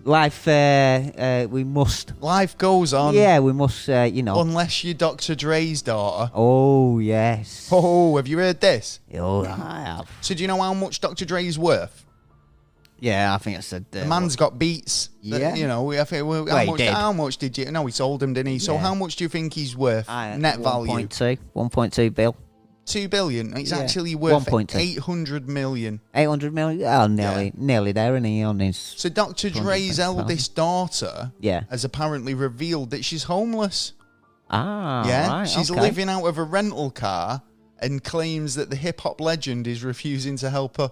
life, we must... Life goes on. Yeah, we must, Unless you're Dr. Dre's daughter. Oh, yes. Oh, have you heard this? Oh, I have. So do you know how much Dr. Dre's worth? Yeah, I think I said... The man's got beats. Yeah. I think, how much did you... No, he sold them, didn't he? So how much do you think he's worth? Net value? 1.2 bill. 2 billion. It's actually worth 1.2. 800 million. 800 million? Oh, nearly there, and he on his... So Dr. Dre's eldest daughter has apparently revealed that she's homeless. Ah, yeah, right, she's okay. living out of a rental car and claims that the hip-hop legend is refusing to help her.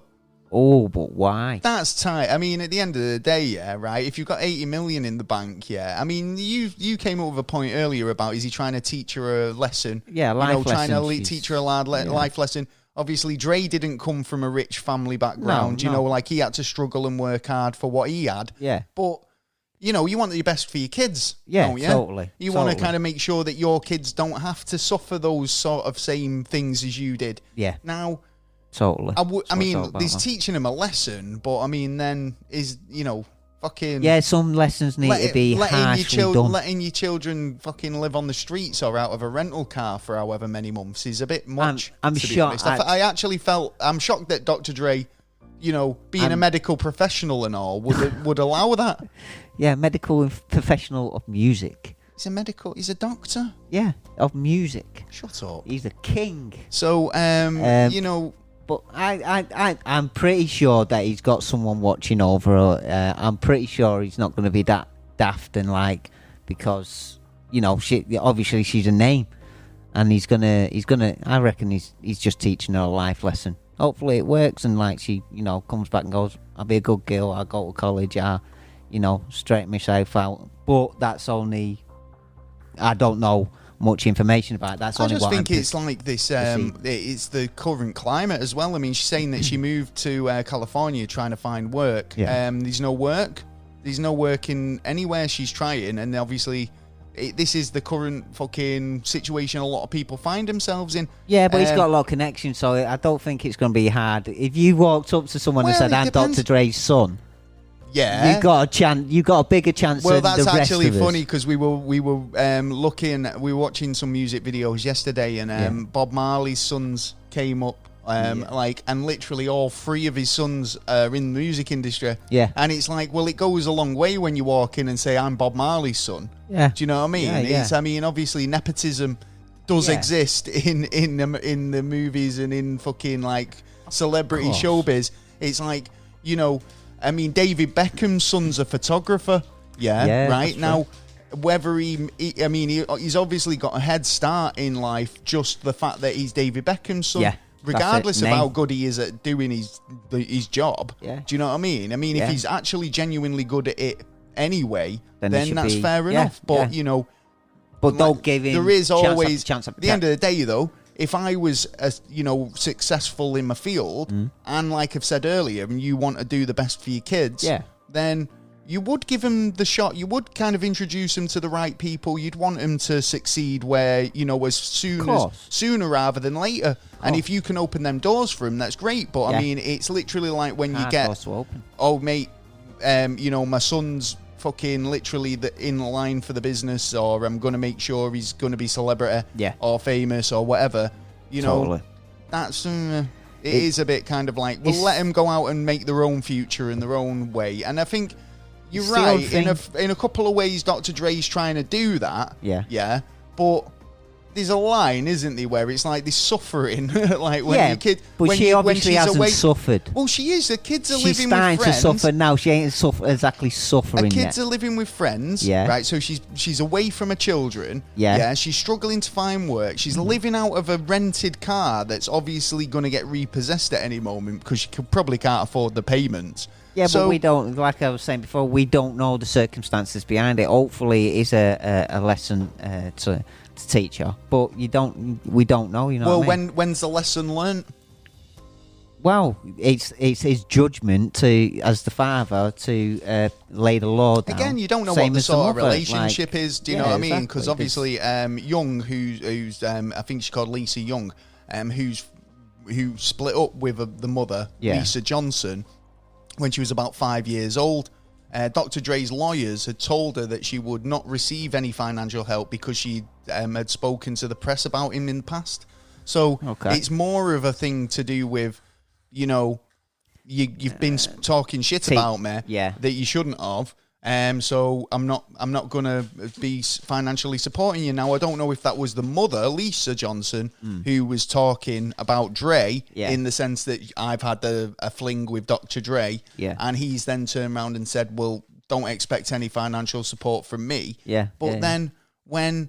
Oh, but why? That's tight. I mean, at the end of the day, right, if you've got 80 million in the bank, I mean, you came up with a point earlier about, is he trying to teach her a lesson? Yeah, life lesson. Trying to teach her a life lesson. Obviously, Dre didn't come from a rich family background. No. He had to struggle and work hard for what he had. Yeah. But, you want the best for your kids. Yeah, don't you? totally. You want to kind of make sure that your kids don't have to suffer those sort of same things as you did. Yeah. Now... Totally. I mean, he's teaching him a lesson, but I mean, then is fucking some lessons need to be harshly done. Letting your children fucking live on the streets or out of a rental car for however many months is a bit much. I'm shocked. I'm shocked that Dr. Dre, being a medical professional and all, would allow that. Yeah, medical professional of music. He's a doctor. Yeah, of music. Shut up. He's a king. So, But I'm pretty sure that he's got someone watching over. I'm pretty sure he's not going to be that daft and because obviously she's a name, and he's gonna. I reckon he's just teaching her a life lesson. Hopefully it works, and she comes back and goes, "I'll be a good girl. I'll go to college. I straighten myself out." But that's only. I don't know much information about it. That's only what I just think it's like this. It's the current climate as well. I mean, she's saying that she moved to California trying to find work. Yeah. There's no work. There's no work in anywhere she's trying, and obviously, this is the current fucking situation a lot of people find themselves in. Yeah, but he's got a lot of connections, so I don't think it's going to be hard. If you walked up to someone and said, "I'm Dr. Dre's son," you got a chance. You got a bigger chance. Well, than that's the rest actually of us. funny because we were watching some music videos yesterday, and Bob Marley's sons came up, and literally all three of his sons are in the music industry. Yeah, and it's like, well, it goes a long way when you walk in and say, "I'm Bob Marley's son." Yeah, do you know what I mean? Yeah. I mean, obviously, nepotism does exist in the movies and in fucking celebrity showbiz. It's like, I mean, David Beckham's son's a photographer. Yeah right. Now, whether he's obviously got a head start in life, just the fact that he's David Beckham's son. Yeah. Regardless of how good he is at doing his job. Yeah. Do you know what I mean? I mean, if he's actually genuinely good at it anyway, then that's fair enough. But, But don't give him there is always chance at the end of the day, though, if I was, successful in my field, and like I've said earlier, and you want to do the best for your kids, then you would give them the shot. You would kind of introduce them to the right people. You'd want them to succeed where, as sooner rather than later. And if you can open them doors for them, that's great. But I mean, it's literally like when you get, oh mate, my son's fucking literally in line for the business, or I'm going to make sure he's going to be celebrity or famous or whatever, that's it is a bit kind of like, well, let him go out and make their own future in their own way. And I think you're right in a couple of ways. Dr. Dre's trying to do that, but there's a line, isn't there, where it's like this suffering, like when your kid. But when she obviously hasn't away, suffered. Well, she is. The kids are She's living with friends. She's starting to suffer now. She ain't exactly suffering her yet. kids are living with friends, right? So she's away from her children. Yeah. She's struggling to find work. She's living out of a rented car that's obviously going to get repossessed at any moment because she probably can't afford the payments. Yeah, but we don't, like I was saying before, we don't know the circumstances behind it. Hopefully, it is a lesson to teach her, but we don't know. Well, when's the lesson learnt? Well, it's his judgment as the father to lay the law down. Again, you don't know Same what the as sort of mother, relationship is. Do you know what I mean? exactly. Because obviously, Young, who's I think she's called Lisa Young, who split up with the mother, Lisa Johnson, when she was about 5 years old. Dr. Dre's lawyers had told her that she would not receive any financial help because she had spoken to the press about him in the past. So it's more of a thing to do with, you know, you've been talking shit about me that you shouldn't have. So I'm not gonna be financially supporting you. Now I don't know if that was the mother, Lisa Johnson, who was talking about Dre in the sense that I've had a fling with Dr. Dre, and he's then turned around and said, "Well, don't expect any financial support from me." But then when,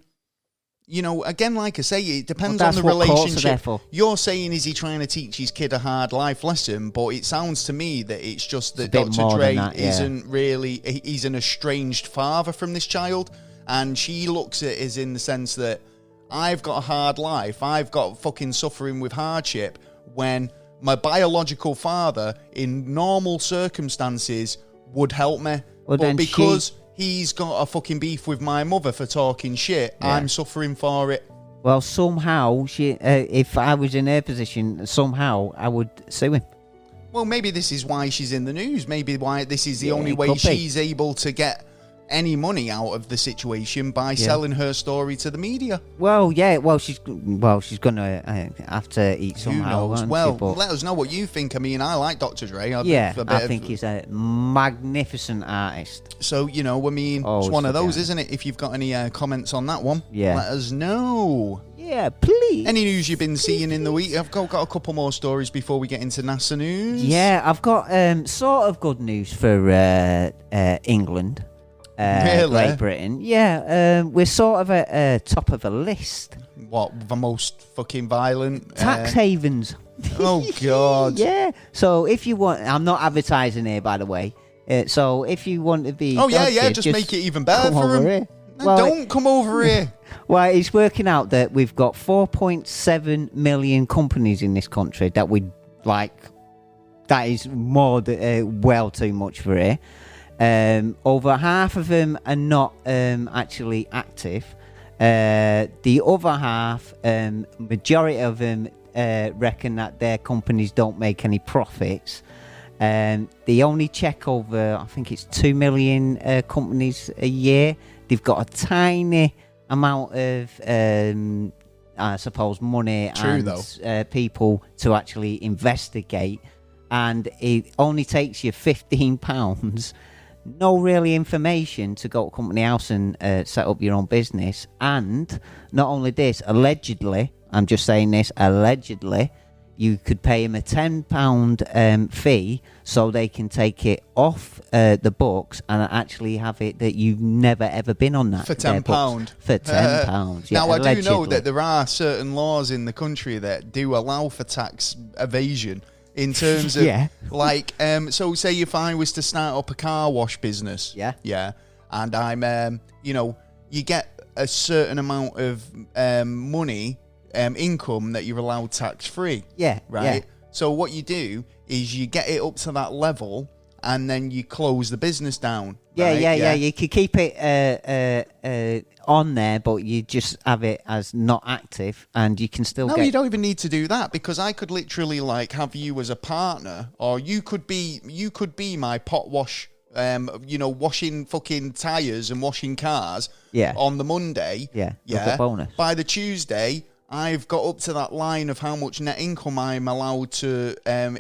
you know, again, like I say, it depends on the relationship. You're saying, is he trying to teach his kid a hard life lesson? But it sounds to me that it's just that Dr. Dre isn't really, he's an estranged father from this child. And she looks at it as in the sense that I've got a hard life. I've got fucking suffering with hardship when my biological father in normal circumstances would help me. Well, but because he's got a fucking beef with my mother for talking shit, I'm suffering for it. Well, somehow, if I was in her position, somehow I would sue him. Well, maybe this is why she's in the news. Maybe why this is the only way she's able to get any money out of the situation by selling her story to the media. Well, she's gonna have to eat somehow. Who knows? Well, let us know what you think. I mean, I like Dr. Dre. I think he's a magnificent artist. So, you know, I mean, it's one of those, isn't it? If you've got any comments on that one, let us know. Yeah, please. Any news you've been seeing in the week? I've got a couple more stories before we get into NASA news. Yeah, I've got sort of good news for England. Really? Great Britain. Yeah, we're sort of at top of a list. What, the most fucking violent? Tax havens. Oh, God. Yeah. So if you want... I'm not advertising here, by the way. So if you want to be... Oh, yeah, just make it even better for him. Here. No, well, don't come over here. Well, it's working out that we've got 4.7 million companies in this country that we like. That is more than well too much for here. Over half of them are not actually active. The other half, majority of them reckon that their companies don't make any profits. They only check over, I think it's 2 million companies a year. They've got a tiny amount of, I suppose, money and people to actually investigate. And it only takes you £15. No really information to go to company house and set up your own business. And not only this, allegedly, I'm just saying this, allegedly, you could pay them a £10 fee so they can take it off the books and actually have it that you've never ever been on that. For £10? For £10, yeah. Now, I allegedly. do know that there are certain laws in the country that do allow for tax evasion. In terms of, like, so say if I was to start up a car wash business, and I'm, you know, you get a certain amount of money, income that you're allowed tax-free. Right? So what you do is you get it up to that level, and then you close the business down. Yeah. You could keep it on there, but you just have it as not active, and you can still No, you don't even need to do that, because I could literally, like, have you as a partner, or you could be my pot wash, you know, washing fucking tyres and washing cars on the Monday. Yeah. Bonus. By the Tuesday, I've got up to that line of how much net income I'm allowed to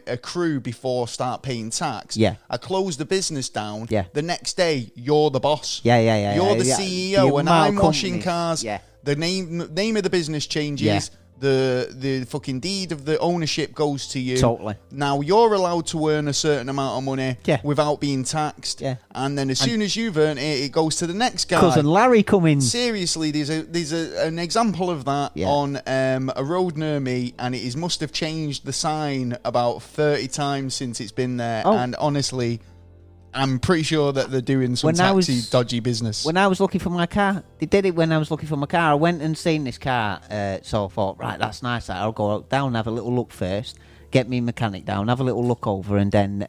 accrue before start paying tax. I close the business down. The next day, you're the boss. You're the CEO, and I'm washing cars. The name of the business changes. The fucking deed of the ownership goes to you. Totally. Now you're allowed to earn a certain amount of money without being taxed. And then as soon as you've earned it, it goes to the next guy. Cousin Larry coming. Seriously, there's an example of that on a road near me, and it must have changed the sign about 30 times since it's been there. And honestly, I'm pretty sure that they're doing some dodgy business. When I was looking for my car, they did it when I was looking for my car. I went and seen this car, so I thought, right, that's nice. I'll go down and have a little look first. get me mechanic down, have a little look over, and then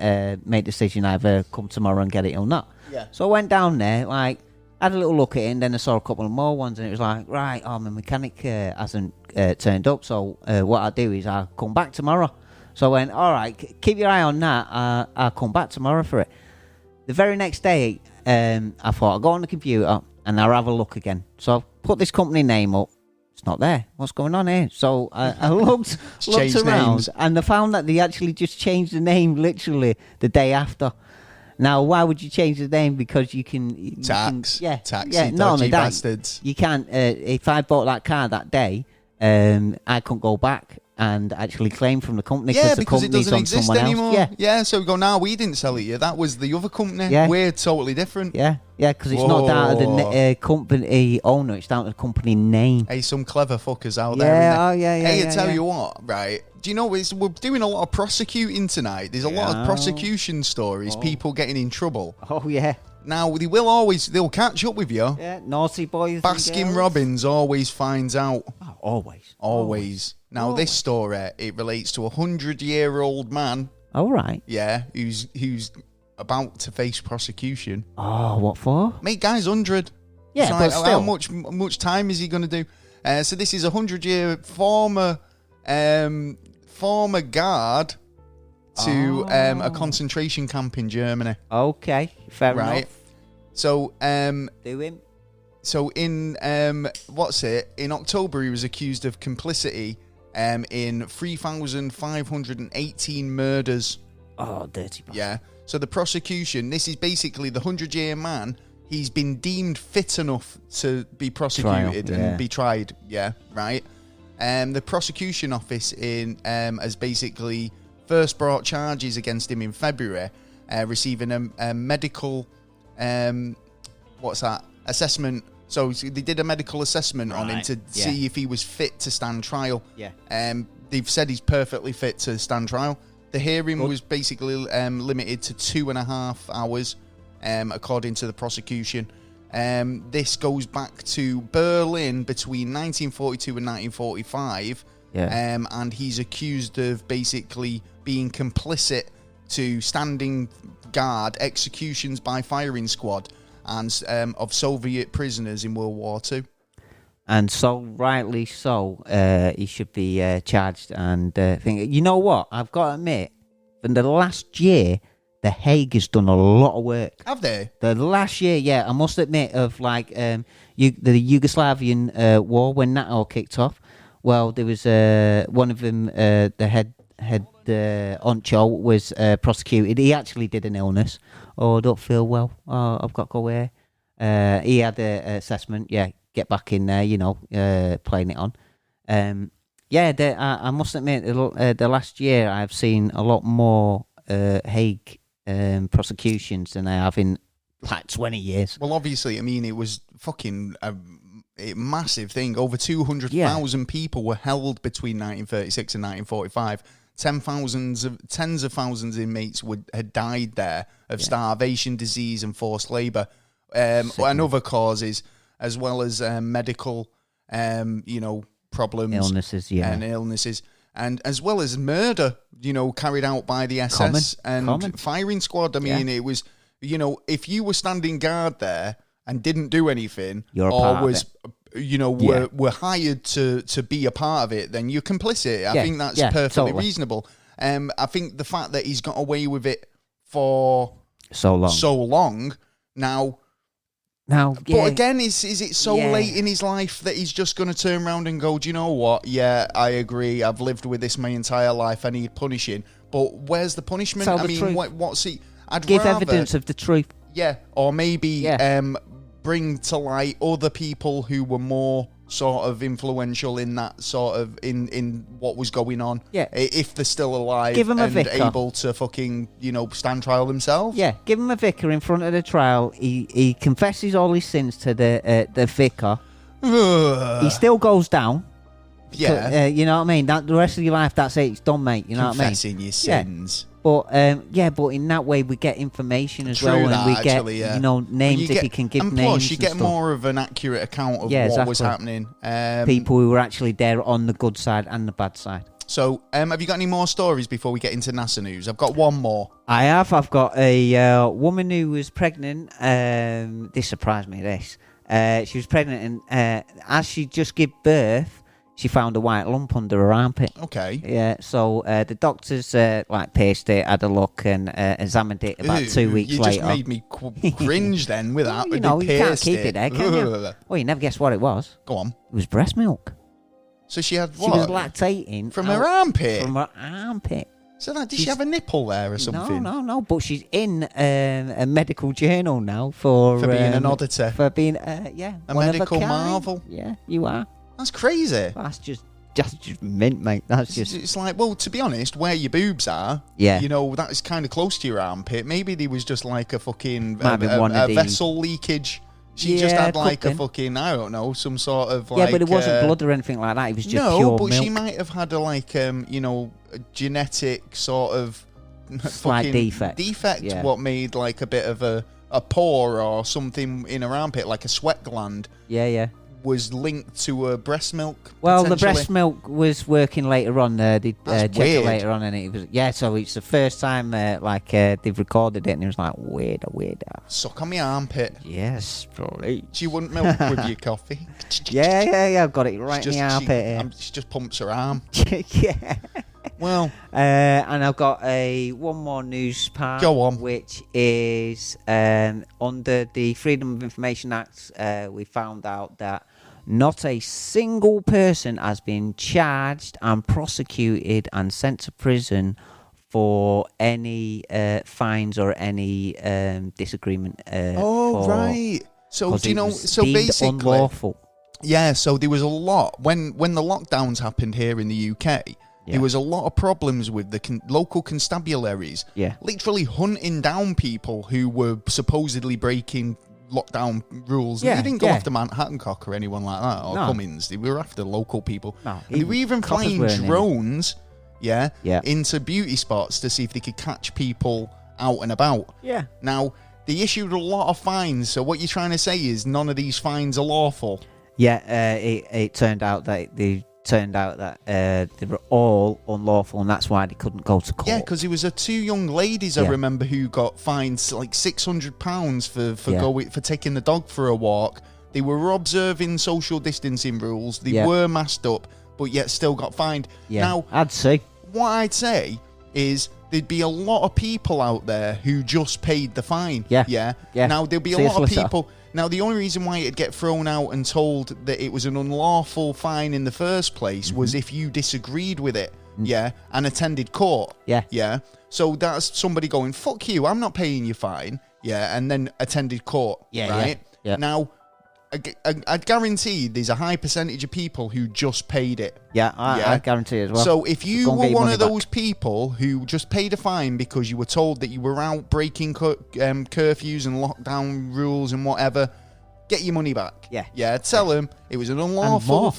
make a decision either come tomorrow and get it or not. Yeah. So I went down there, like, had a little look at it, and then I saw a couple of more ones, and it was like, right, my mechanic hasn't turned up, so what I'll do is I'll come back tomorrow. So I went, all right, keep your eye on that. I'll come back tomorrow for it. The very next day, I thought I'll go on the computer and I'll have a look again. So I put this company name up. It's not there. What's going on here? So I looked around names. and I found that they actually just changed the name literally the day after. Now, why would you change the name? Because you can... Tax. Tax, yeah, you not only dodgy that, bastards. you can't... if I bought that car that day, I couldn't go back and actually claim from the company Yeah, the because it company's doesn't on exist someone anymore. else. Yeah, so we go, no, we didn't sell it you. That was the other company. Yeah. We're totally different. Yeah, because it's not down to the company owner, it's down to the company name. Hey, some clever fuckers out Yeah, there. oh, yeah, yeah, Hey, yeah, I tell yeah. you what, right? Do you know, we're doing a lot of prosecuting tonight. There's a lot of prosecution stories, people getting in trouble. Oh, yeah. Now, they'll catch up with you. Yeah, naughty boys. Baskin Robbins always finds out. Oh, always. Always. Now, this story, it relates to a 100-year-old man, All right. yeah, who's about to face prosecution. Oh, what for? Mate, guy's 100. Yeah, So but how still. much time is he going to do? So this is a 100-year former guard to a concentration camp in Germany. Okay, fair Right. enough. So Do him. so in in October he was accused of complicity in 3,518 murders. Oh, dirty bastard. Yeah. So the prosecution, this is basically the 100-year man. He's been deemed fit enough to be prosecuted Trial, yeah. and be tried. Yeah, right. The prosecution office has basically first brought charges against him in February, receiving a medical assessment. So they did a medical assessment on him Right, to yeah. see if he was fit to stand trial. Yeah. They've said he's perfectly fit to stand trial. The hearing was basically limited to 2.5 hours, according to the prosecution. This goes back to Berlin between 1942 and 1945. Yeah. And he's accused of basically being complicit to standing guard executions by firing squad and of Soviet prisoners in World War II. And so, rightly so, he should be charged and think. You know what? I've got to admit, in the last year, The Hague has done a lot of work. Have they? The last year, yeah, I must admit, of like the Yugoslavian war when that all kicked off. Well, there was one of them, the head honcho was prosecuted. He actually did an illness. Oh, don't feel well. Oh, I've got to go away. He had an assessment. Yeah, get back in there. Playing it on. I must admit, the last year I've seen a lot more Hague prosecutions than I have in like 20 years. Well, obviously, I mean, it was fucking a massive thing. Over 200,000 people were held between 1936 and 1945. Tens of thousands of inmates had died there of starvation, disease, and forced labour, and other causes, as well as medical, problems, Illnesses, and illnesses, and as well as murder, carried out by the SS and firing squad. I mean, it was, if you were standing guard there and didn't do anything, You're a or part of was, were hired to be a part of it, then you're complicit. I think that's perfectly reasonable. I think the fact that he's got away with it for so long now. But again, is it so late in his life that he's just going to turn around and go, do you know what? Yeah, I agree. I've lived with this my entire life. I need punishing. But where's the punishment? Tell the truth. What's he? I'd give rather, evidence of the truth. Yeah, or maybe bring to light other people who were more sort of influential in that sort of in what was going on. Yeah, if they're still alive, give them a and vicar. able to fucking stand trial themselves. Yeah, give him a vicar in front of the trial. He confesses all his sins to the vicar. He still goes down. Yeah, you know what I mean. That the rest of your life, that's it. It's done, mate. You know what I mean. Confessing your sins. But but in that way we get information as well, and we get names if you can give and names. Plus, you get stuff. more of an accurate account of what was happening. People who were actually there on the good side and the bad side. So, have you got any more stories before we get into NASA news? I've got one more. I have. I've got a woman who was pregnant. This surprised me, this. She was pregnant, and as she just gave birth, she found a white lump under her armpit. Okay. Yeah, so the doctors pierced it, had a look, and examined it about 2 weeks later. You just made me cringe then with that. You know, you can't keep it there, can you? Well, you never guess what it was. Go on. It was breast milk. So she had what? She was lactating. From her armpit? From her armpit. So did she have a nipple there or something? No. But she's in a medical journal now for being an oddity. For being, a medical marvel. Yeah, you are. That's crazy. That's just mint, mate. It's like, well, to be honest, where your boobs are, yeah, you know, that is kind of close to your armpit. Maybe there was just like a fucking a vessel leakage. She just had like a fucking, I don't know, some sort of like... Yeah, but it wasn't blood or anything like that. It was just pure milk. No, but she might have had a genetic sort of... Slight defect. Yeah. What made like a bit of a pore or something in her armpit, like a sweat gland. Yeah. Was linked to her breast milk. Well, the breast milk was working later on. They checked it later on, and it was So it's the first time they've recorded it, and it was like weird. Suck on my armpit. Yes, please. She wouldn't milk with your coffee. Yeah. I've got it right in the armpit. She just pumps her arm. Yeah. Well, and I've got one more news part. Go on. Which is under the Freedom of Information Act, we found out that not a single person has been charged and prosecuted and sent to prison for any fines or any disagreement. Right. So do you know? So basically, unlawful. Yeah. So there was a lot when the lockdowns happened here in the UK. Yeah. There was a lot of problems with the local constabularies. Yeah. Literally hunting down people who were supposedly breaking lockdown rules. Yeah, they didn't go after Manhattan Cock or anyone like that, or Cummins. They were after local people. No, and they were even flying drones into beauty spots to see if they could catch people out and about. Yeah. Now, they issued a lot of fines, so what you're trying to say is none of these fines are lawful? Yeah, it turned out that they were all unlawful, and that's why they couldn't go to court. Yeah, because there was two young ladies I remember who got fined like £600 for taking the dog for a walk. They were observing social distancing rules. They were masked up, but yet still got fined. Yeah, now, what I'd say is there'd be a lot of people out there who just paid the fine. Yeah. Now there'll be a lot of people. Now, the only reason why it'd get thrown out and told that it was an unlawful fine in the first place was if you disagreed with it, and attended court. Yeah. So that's somebody going, fuck you, I'm not paying your fine, and then attended court, right? Yeah. Now, I guarantee there's a high percentage of people who just paid it. I guarantee as well. So if you were one of those people who just paid a fine because you were told that you were out breaking curfews and lockdown rules and whatever, get your money back. Yeah. Tell them it was an unlawful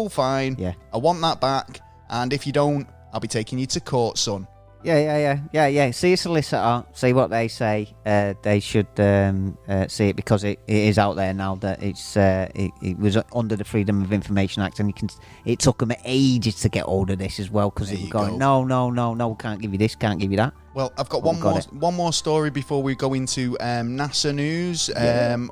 fine. Yeah. I want that back, and if you don't, I'll be taking you to court, son. Yeah. See a solicitor, see what they say. They should see it, because it is out there now that it was under the Freedom of Information Act, and it took them ages to get hold of this as well, because they were going, no, can't give you this, can't give you that. Well, I've got one more story before we go into NASA news.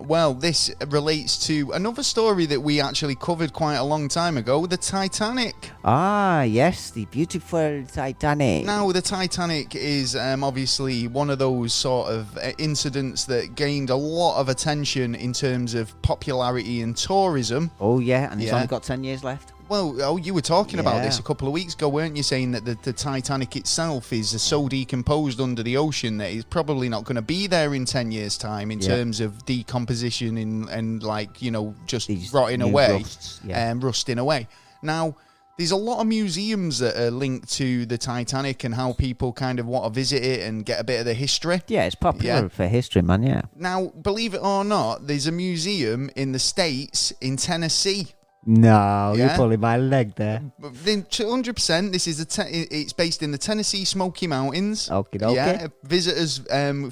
Well, this relates to another story that we actually covered quite a long time ago, the Titanic. Ah, yes, the beautiful Titanic. Now, the Titanic is obviously one of those sort of incidents that gained a lot of attention in terms of popularity and tourism. Oh, yeah, and it's only got 10 years left. Well, you were talking about this a couple of weeks ago, weren't you, saying that the Titanic itself is so decomposed under the ocean that it's probably not going to be there in 10 years' time in terms of decomposition and like, you know, just rotting away and rusting away. Now, there's a lot of museums that are linked to the Titanic and how people kind of want to visit it and get a bit of the history. Yeah, it's popular for history, man, yeah. Now, believe it or not, there's a museum in the States, in Tennessee. No, Yeah. you're pulling my leg there. But then 100%, this is it's based in the Tennessee Smoky Mountains. Okay. Yeah, visitors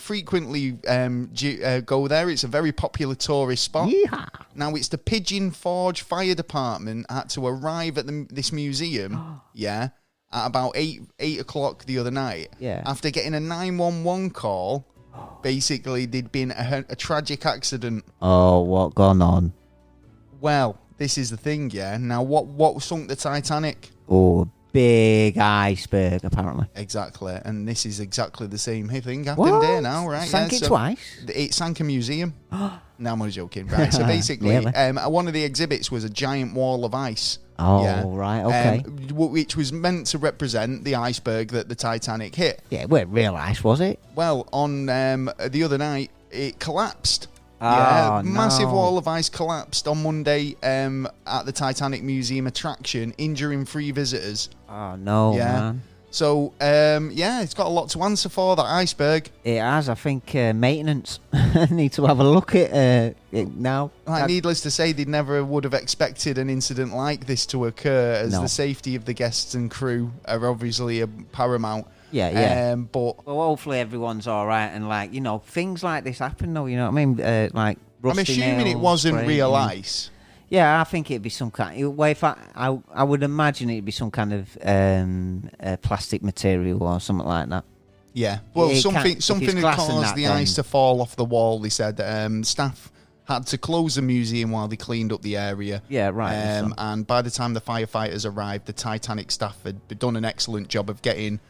frequently go there. It's a very popular tourist spot. Yeehaw. Now, it's the Pigeon Forge Fire Department had to arrive at this museum, at about 8 o'clock the other night. Yeah. After getting a 911 call, basically, there'd been a tragic accident. Oh, what gone on? Well, this is the thing, yeah. Now, what sunk the Titanic? Oh, big iceberg, apparently. Exactly, and this is exactly the same thing happened here now, right? Sank yeah, it twice? It sank a museum. No, I'm only joking. Right, so basically, Really? one of the exhibits was a giant wall of ice. Oh, yeah, right, okay. Which was meant to represent the iceberg that the Titanic hit. Yeah, it weren't real ice, was it? Well, on the other night, it collapsed. Oh, massive no. wall of ice collapsed on Monday at the Titanic Museum attraction, injuring 3 visitors. Oh, no, Yeah. man. So, it's got a lot to answer for, that iceberg. It has, I think, maintenance. Need to have a look at it now. Needless to say, they never would have expected an incident like this to occur, as No. the safety of the guests and crew are obviously paramount. Yeah. But Well, hopefully everyone's all right, and things like this happen, though. You know what I mean? Like I'm rusty assuming it nails, wasn't breaking. real ice. Yeah, I think it'd be some kind. Well, if I would imagine it'd be some kind of plastic material or something like that. Yeah. Well, It something can't- if something it's had glass and caused that, the then- ice to fall off the wall. They said staff had to close the museum while they cleaned up the area. Yeah, right. So- And by the time the firefighters arrived, the Titanic staff had done an excellent job of getting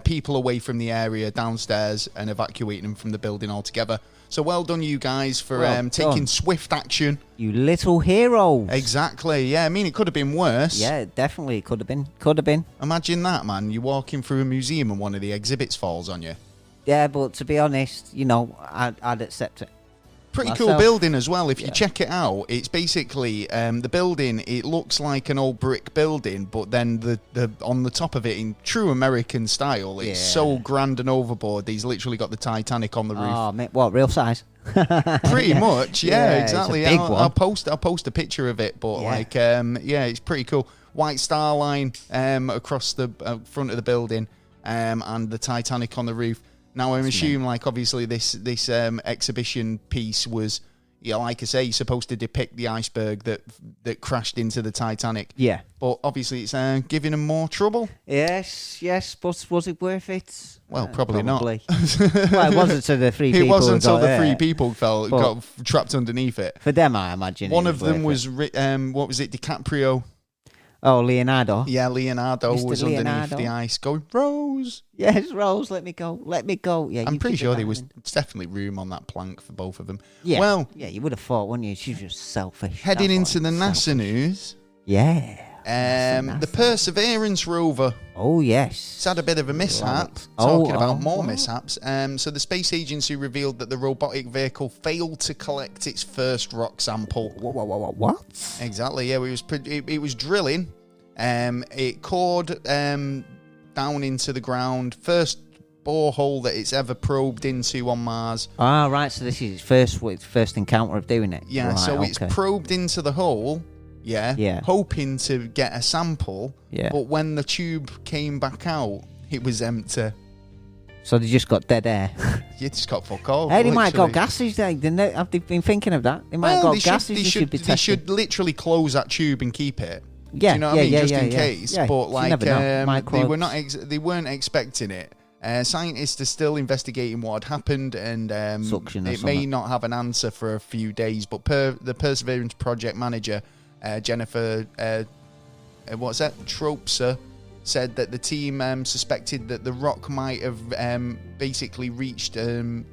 people away from the area downstairs and evacuating them from the building altogether. So well done, you guys, for Well taking done. swift action. You little heroes. Exactly. Yeah, I mean, it could have been worse. Yeah, definitely. Could have been. Could have been. Imagine that, man. You're walking through a museum and one of the exhibits falls on you. Yeah, but to be honest, I'd accept it. Pretty Myself. cool building as well. If you Yeah. check it out, it's basically the building. It looks like an old brick building, but then the on the top of it, in true American style, it's Yeah. so grand and overboard. He's literally got the Titanic on the roof. Oh, mate, what, real size? Pretty much, yeah, Yeah, it's a exactly. big I'll one. post a picture of it, but Yeah. it's pretty cool. White Star Line across the front of the building, and the Titanic on the roof. Now, I'm assuming, obviously, this exhibition piece was, like I say, supposed to depict the iceberg that crashed into the Titanic. Yeah. But obviously, it's giving them more trouble. Yes, but was it worth it? Well, probably not. Well, it wasn't to the 3 people. It wasn't who until got the 3 there. people But- got trapped underneath it. For them, I imagine. One it of them worth was, what was it, DiCaprio? Oh, Leonardo. Yeah, Leonardo Mr. was Leonardo. underneath the ice going, Rose. Yes, Rose, let me go. Let me go. Yeah, I'm you pretty keep sure it there was going. definitely room on that plank for both of them. Yeah. Well, yeah, you would have thought, wouldn't you? She's just selfish. heading That's into the what, NASA selfish. news, Yeah. the Perseverance rover. Oh, yes. It's had a bit of a mishap. Oh, Talking about more what? mishaps. So the space agency revealed that the robotic vehicle failed to collect its first rock sample. What? Exactly. Yeah, it was drilling. It cored down into the ground. First borehole that it's ever probed into on Mars. Ah, right. So this is its first encounter of doing it. Yeah, Right, so it's okay. probed into the hole. Yeah. Hoping to get a sample. Yeah. But when the tube came back out, it was empty. So they just got dead air. You just got fuck all. Hey, they might have got literally. gases there. Have they been thinking of that? They might have got gases. They should literally close that tube and keep it. Yeah, Do you know what I mean? yeah, Just yeah, in yeah. case. Yeah, But you never know. they weren't expecting it. Scientists are still investigating what had happened, and Suction or it may something. not have an answer for a few days. But the Perseverance project manager, Jennifer, Tropser, said that the team suspected that the rock might have basically reached an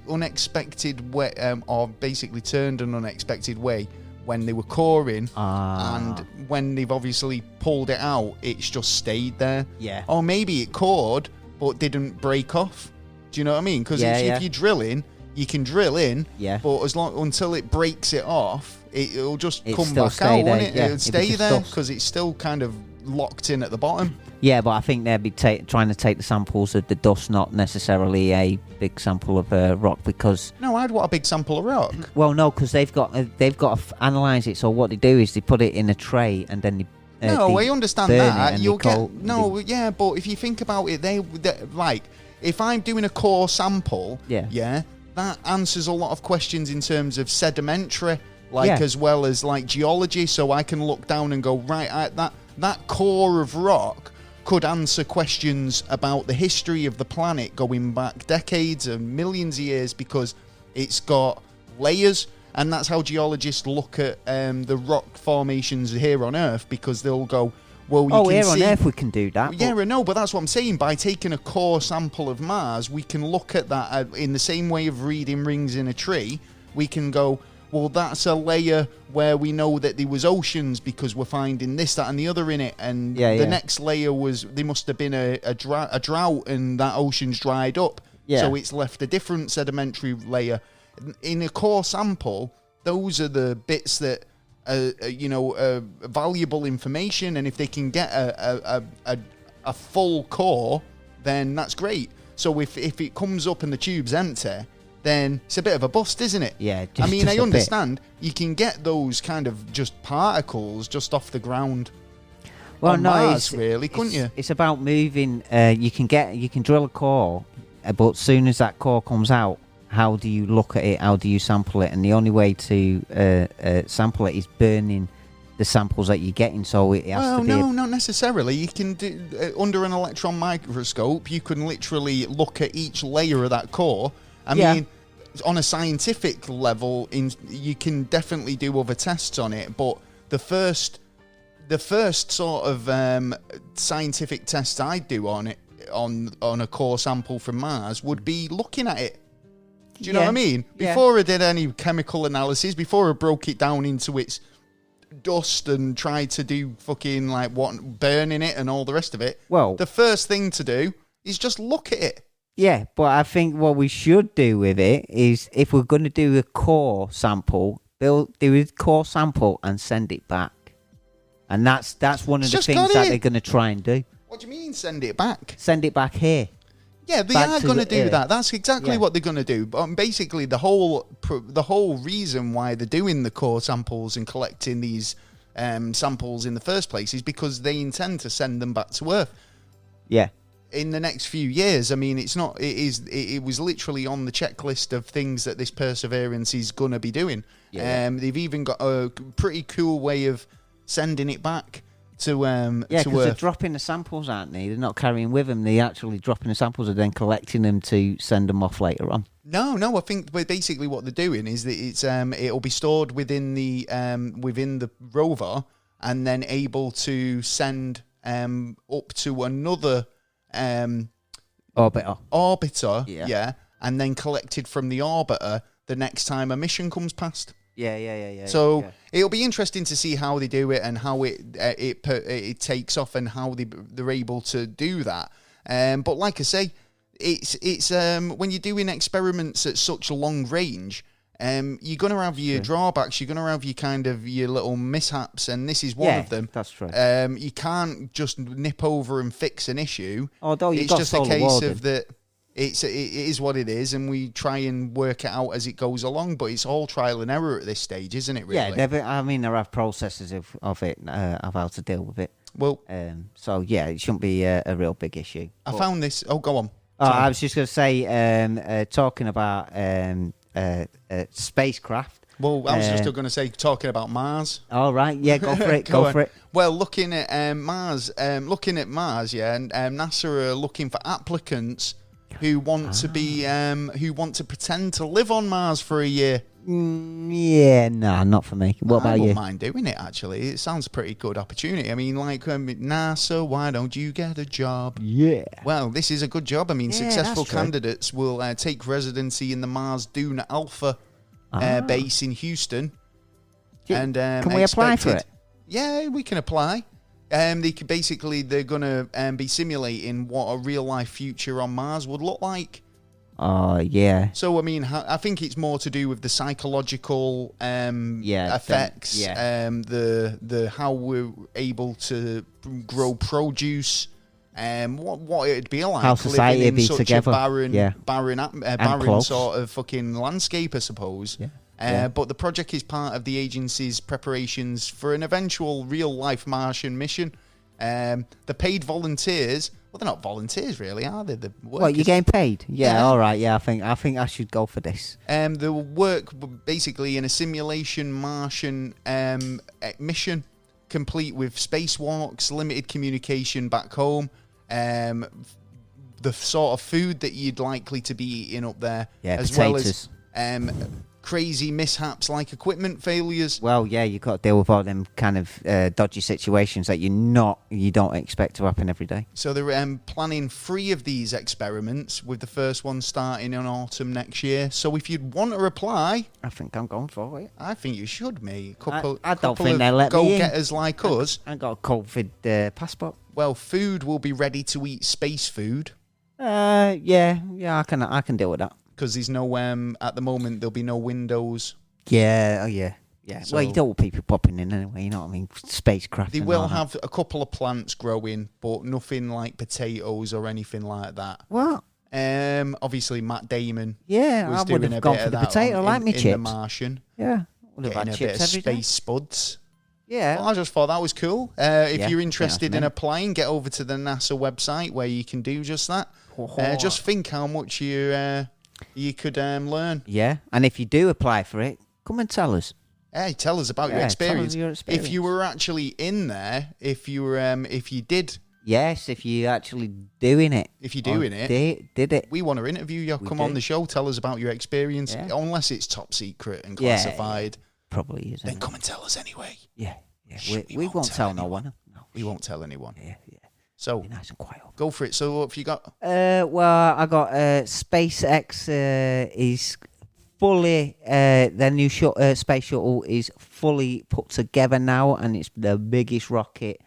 unexpected way, or basically turned an unexpected way when they were coring, and when they've obviously pulled it out, it's just stayed there. Yeah. Or maybe it cored but didn't break off. Do you know what I mean? Because if you're drilling, you can drill in, Yeah. but until it breaks it off, it'll just It'd come still back stay out, there, won't it? yeah. It'll It'd stay be there just because it's still kind of locked in at the bottom. Yeah, but I think they'd be trying to take the samples of the dust, not necessarily a big sample of rock, because... No, I'd want a big sample of rock. Well, no, because they've got to analyse it. So what they do is they put it in a tray and then they... No, they I understand burn that. it and You'll they get... No, yeah, but if you think about it, they like, if I'm doing a core sample, yeah, that answers a lot of questions in terms of sedimentary, as well as, like, geology, so I can look down and go, right, that core of rock could answer questions about the history of the planet going back decades and millions of years, because it's got layers, and that's how geologists look at the rock formations here on Earth, because they'll go, well, here on Earth we can do that. Yeah, I know, but that's what I'm saying. By taking a core sample of Mars, we can look at that in the same way of reading rings in a tree. We can go, well, that's a layer where we know that there was oceans because we're finding this, that, and the other in it. And the next layer was, there must have been a drought and that ocean's dried up. Yeah. So it's left a different sedimentary layer. In a core sample, those are the bits that are, valuable information. And if they can get a full core, then that's great. So if it comes up and the tube's empty, then it's a bit of a bust, isn't it? Yeah. I understand you can get those kind of just particles just off the ground. Well, on no, Mars, really, couldn't you? It's about moving. You can drill a core, but soon as that core comes out, how do you look at it? How do you sample it? And the only way to sample it is burning the samples that you're getting. So it has to be. No, not necessarily. You can do under an electron microscope. You can literally look at each layer of that core. I mean, on a scientific level, you can definitely do other tests on it, but the first sort of scientific test I'd do on it, on a core sample from Mars, would be looking at it. Do you know what I mean? Before I did any chemical analysis, before I broke it down into its dust and tried to do fucking burning it and all the rest of it, well, the first thing to do is just look at it. Yeah, but I think what we should do with it is, if we're going to do a core sample, do a core sample and send it back. And that's one of the things that they're going to try and do. What do you mean, send it back? Send it back here. Yeah, they are going to do that. That's exactly what they're going to do. But basically, the whole reason why they're doing the core samples and collecting these samples in the first place is because they intend to send them back to Earth. Yeah. In the next few years. I mean, it was literally on the checklist of things that this Perseverance is going to be doing. Yeah. They've even got a pretty cool way of sending it back to because they're dropping the samples, aren't they? They're not carrying with them. They're actually dropping the samples and then collecting them to send them off later on. No, I think basically what they're doing is that it'll be stored within the rover and then able to send up to another orbiter, and then collected from the orbiter the next time a mission comes past. So it'll be interesting to see how they do it and how it takes off and how they're able to do that. But like I say, it's when you're doing experiments at such a long range, you're going to have your drawbacks. You're going to have your little mishaps, and this is one of them. That's true. You can't just nip over and fix an issue. Although it's just a case of that. It is what it is, and we try and work it out as it goes along. But it's all trial and error at this stage, isn't it? Really? Yeah, there are processes of it, of how to deal with it. Well, so it shouldn't be a real big issue. I found this. Oh, go on. I was just going to say, talking about spacecraft. Well, I was just going to say, talking about Mars. All right, yeah, go for it. Go for it. Well, looking at Mars, and NASA are looking for applicants who want to pretend to live on Mars for a year. Not for me. What about you? I wouldn't mind doing it, actually. It sounds a pretty good opportunity. I mean, NASA, why don't you get a job? Yeah. Well, this is a good job. I mean, successful candidates will take residency in the Mars Dune Alpha base in Houston. And can we apply for it? Yeah, we can apply. They're going to be simulating what a real life future on Mars would look like. Yeah. So, I mean, I think it's more to do with the psychological effects, the how we're able to grow produce, what it'd be like how society living in be such together. a barren close. sort of fucking landscape, I suppose. But the project is part of the agency's preparations for an eventual real-life Martian mission. The paid volunteers... Well, they're not volunteers, really, are they? What, you're getting paid? Yeah, all right. Yeah, I think I should go for this. They work basically in a simulation Martian mission, complete with spacewalks, limited communication back home, the sort of food that you'd likely to be eating up there, as potatoes. well as crazy mishaps like equipment failures. Well, yeah, you've got to deal with all them kind of dodgy situations that you don't expect to happen every day. So they're planning 3 of these experiments, with the first one starting in autumn next year. So if you'd want to reply, I think I'm going for it. I think you should, mate. I don't think they'll let me in. Go-getters like us. I got a COVID passport. Well, food will be ready to eat space food. Yeah, I can deal with that. Because there's no at the moment there'll be no windows. Yeah. So well, you don't want people popping in anyway. You know what I mean? Spacecraft. They will have a couple of plants growing, but nothing like potatoes or anything like that. What? Obviously Matt Damon. Yeah, was I would doing have a gone bit for of the that potato. I like me in chips. The Martian. Yeah, would have Getting had a bit chips of every day. space spuds. Yeah. Well, I just thought that was cool. If you're interested in mint. applying, get over to the NASA website where you can do just that. Just think how much you could learn. Yeah, and if you do apply for it, come and tell us. Hey, tell us about your Tell experience. us your experience. If you were actually in there, if you did, Yes, if you're actually doing it. if you're doing it, Did it. we want to interview you. Come on do. the show, tell us about your experience. Yeah. Unless it's top secret and Yeah. classified, Probably is. then isn't it? come and tell us anyway. Yeah. Shh, We won't tell no one. No. We won't tell anyone. Yeah. So Be nice and quiet. go for it. So what have you got? Well, I got SpaceX is fully their new space shuttle is fully put together now, and it's the biggest rocket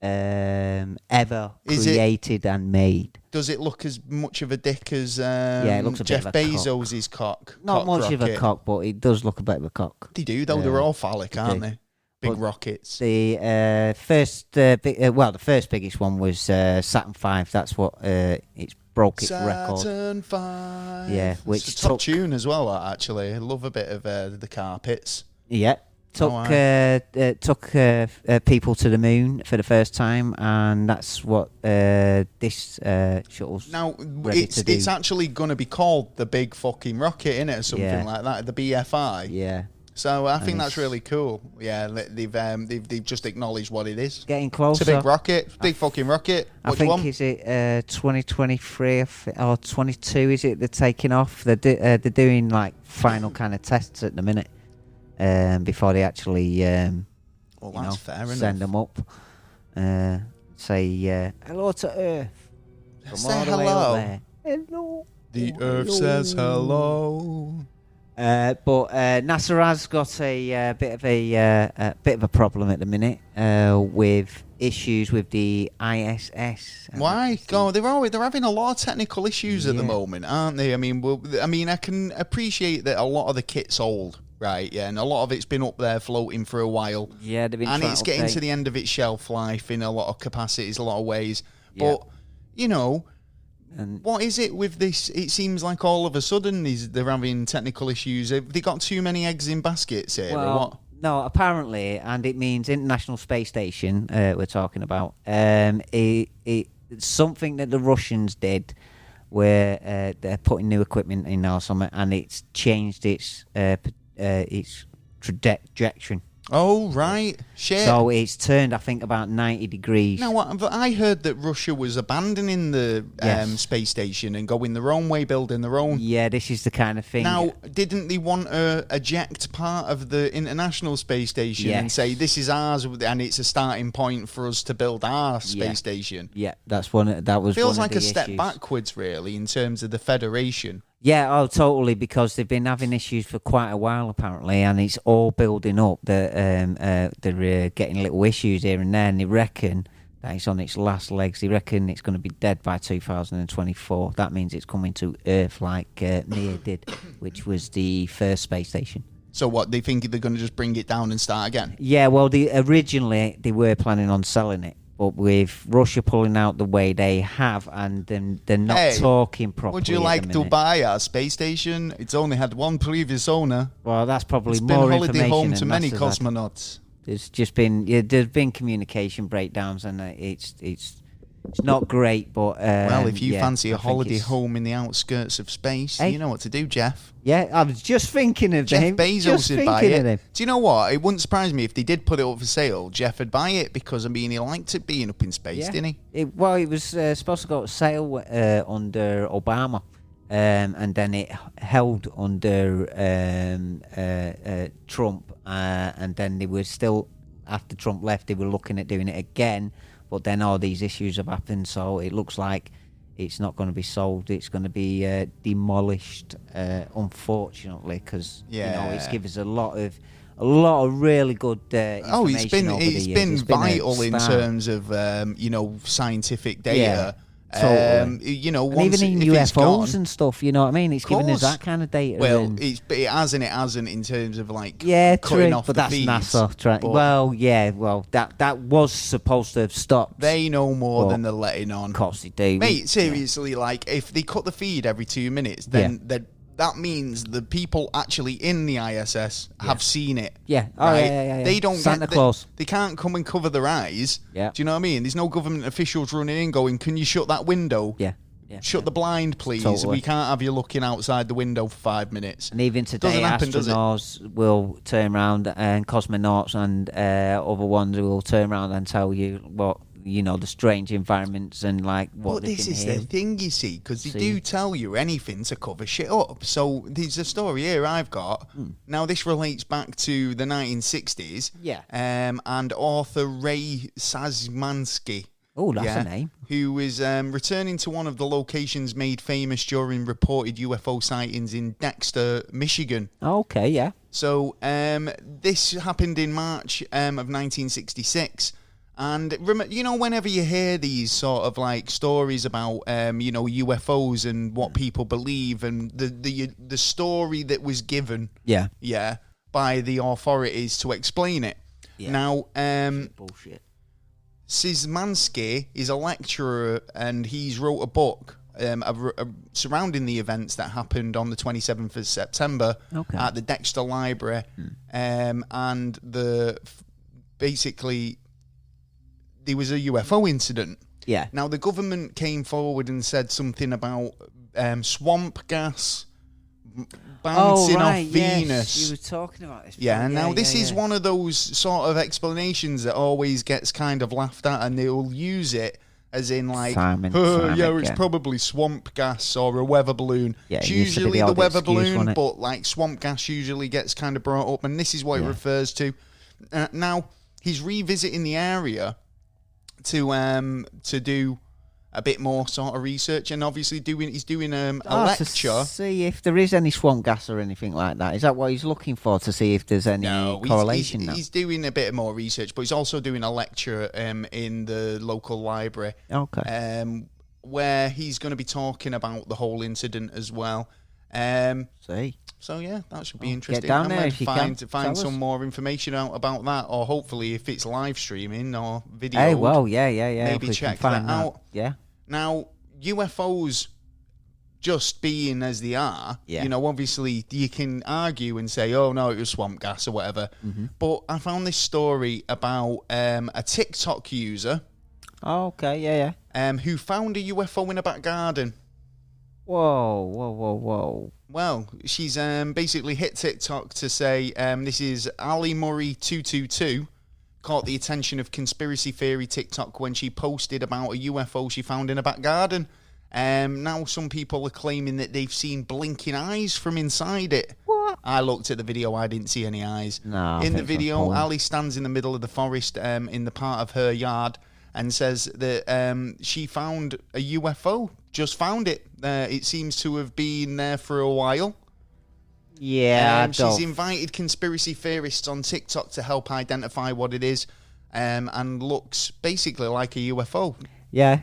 ever Is it- created and made. Does it look as much of a dick as it looks a bit Jeff of a cock. Bezos' cock? Not cock much of a rocket? cock, but it does look a bit of a cock. They do though. They're all phallic, aren't do. they? Big But rockets. The the first biggest one was Saturn V. That's what it's broke its record. Saturn V. Yeah, It's which a top took- tune as well. That, actually, I love a bit of the carpets. Yeah. Took people to the moon for the first time, and that's what this shuttle's Now ready to do. it's actually going to be called the Big Fucking Rocket, innit, or something Yeah. like that. The BFI. Yeah. So I think And that's really cool. Yeah, they've just acknowledged what it is. Getting It's closer. a big rocket, big fucking rocket. I What do you think want? is it 2023 or 22? Is it they're taking off? They're doing like final kind of tests at the minute before they actually Well, that's fair enough. send them up. Say hello to Earth. From Say all the way hello. up there. Hello. The Earth says hello. But NASA has got a bit of a problem at the minute with issues with the ISS. Why? God, they're having a lot of technical issues at the Yeah. moment, aren't they? I mean, I can appreciate that a lot of the kit's old, right? Yeah, and a lot of it's been up there floating for a while. Yeah, they've been And trying it's to getting update. to the end of its shelf life in a lot of capacities, a lot of ways. Yeah. But, you know, And what is it with this? It seems like all of a sudden they're having technical issues. Have they got too many eggs in baskets here, or what? no, apparently, and it means International Space Station. We're talking about it's something that the Russians did, where they're putting new equipment in or something, and it's changed its trajectory. Oh, right. Shit. So it's turned, I think, about 90 degrees. Now, but I heard that Russia was abandoning the Yes. space station and going their own way, building their own. Yeah, this is the kind of thing. Now, didn't they want to eject part of the International Space Station and Yes. say, this is ours, and it's a starting point for us to build our space station? Yeah, that was one Feels of like the a step issues. backwards, really, in terms of the Federation. Yeah, oh, totally, because they've been having issues for quite a while, apparently, and it's all building up that they're getting little issues here and there, and they reckon that it's on its last legs. They reckon it's going to be dead by 2024. That means it's coming to Earth like Mir did, which was the first space station. So what, they think they're going to just bring it down and start again? Yeah, well, originally they were planning on selling it. But with Russia pulling out the way they have, and they're not talking properly. Would you like to buy our space station? It's only had one previous owner. Well, that's probably it's more been information. Holiday home to than many NASA's cosmonauts. There's just been there's been communication breakdowns, and it's not great. But well, if you fancy a holiday home in the outskirts of space, you know what to do, Jeff. Yeah, I was just thinking of Jeff him. Bezos would buy it. Do you know what? It wouldn't surprise me if they did put it up for sale. Jeff would buy it because, I mean, he liked it being up in space, didn't he? It was supposed to go to sale under Obama, and then it held under Trump, and then they were still, after Trump left, they were looking at doing it again, but then all these issues have happened, so it looks like it's not going to be sold. It's going to be demolished, unfortunately, because it's given us a lot of really good information. It's been vital in terms of scientific data. Yeah. Totally. Once even in UFOs and stuff, you know what I mean? It's giving us that kind of data. Well, it has and it hasn't in terms of cutting off but the that's feeds. NASA. That was supposed to have stopped. They know more than they're letting on. Of course they do. Mate, seriously, if they cut the feed every 2 minutes, then that means the people actually in the ISS have seen it. Yeah. Right? Yeah. They don't Santa Claus. They can't come and cover their eyes. Yeah. Do you know what I mean? There's no government officials running in going, can you shut that window? Yeah. Shut the blind, please. Totally. We can't have you looking outside the window for 5 minutes. And even today, astronauts will turn around, and cosmonauts and other ones will turn around and tell you what, the strange environments and what this is the thing, you see, because they do tell you anything to cover shit up. So there's a story here I've got. Now this relates back to the 1960s. Yeah. And author Ray Sazmansky. Oh, that's a name. Who was returning to one of the locations made famous during reported UFO sightings in Dexter, Michigan. Okay, yeah. So this happened in March of 1966. And whenever you hear these sort of stories about UFOs and what people believe and the story that was given, by the authorities to explain it. Yeah. Now, bullshit. Szymanski is a lecturer and he's wrote a book surrounding the events that happened on the 27th of September at the Dexter Library, and basically. There was a UFO incident. Yeah. Now, the government came forward and said something about swamp gas bouncing off Venus. You were talking about this. Yeah, and now this is one of those sort of explanations that always gets kind of laughed at, and they'll use it as in it's probably swamp gas or a weather balloon. Yeah, it's usually the weather balloon, but swamp gas usually gets kind of brought up, and this is what it refers to. Now, he's revisiting the area to do a bit more sort of research, and obviously he's doing a lecture to see if there is any swamp gas or anything like that. Is that what he's looking for, to see if there's any correlation? He's doing a bit more research, but he's also doing a lecture in the local library. Okay. Where he's going to be talking about the whole incident as well. So yeah, that should be interesting. Get down there if you can. To find some more information out about that, or hopefully if it's live streaming or video. Maybe check that out. Yeah. Now, UFOs just being as they are, obviously you can argue and say, oh no, it was swamp gas or whatever. Mm-hmm. But I found this story about a TikTok user. Oh, okay, yeah. Who found a UFO in a back garden. Whoa. Well, she's basically hit TikTok to say this is Ali Murray 222 caught the attention of conspiracy theory TikTok when she posted about a UFO she found in a back garden. Now some people are claiming that they've seen blinking eyes from inside it. What? I looked at the video, I didn't see any eyes. No. In the video, Ali stands in the middle of the forest in the part of her yard and says that she found a UFO. Just found it. It seems to have been there for a while. Yeah, she's invited conspiracy theorists on TikTok to help identify what it is. and looks basically like a UFO. Yeah.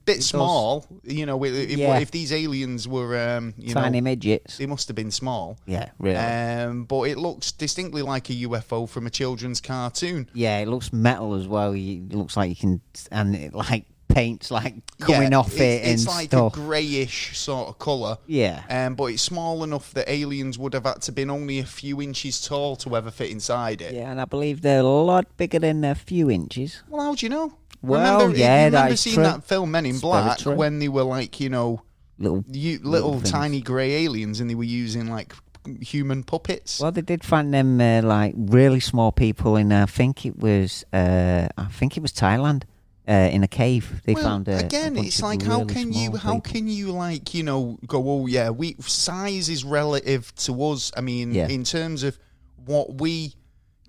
Bit small, you know. If these aliens were, tiny midgets, they must have been small. Yeah, really. But it looks distinctly like a UFO from a children's cartoon. Yeah, it looks metal as well. It looks like you can, and it like paint's like coming off it and stuff. It's like a greyish sort of colour. Yeah. But it's small enough that aliens would have had to been only a few inches tall to ever fit inside it. Yeah, and I believe they're a lot bigger than a few inches. Well, how do you know? Well, remember that's seeing true. that film Men in Black when they were like, little tiny grey aliens, and they were using like human puppets. Well, they did find them like really small people in. I think it was Thailand. In a cave, they found again. A it's like really how can you like go? Oh yeah, size is relative to us. I mean, in terms of what we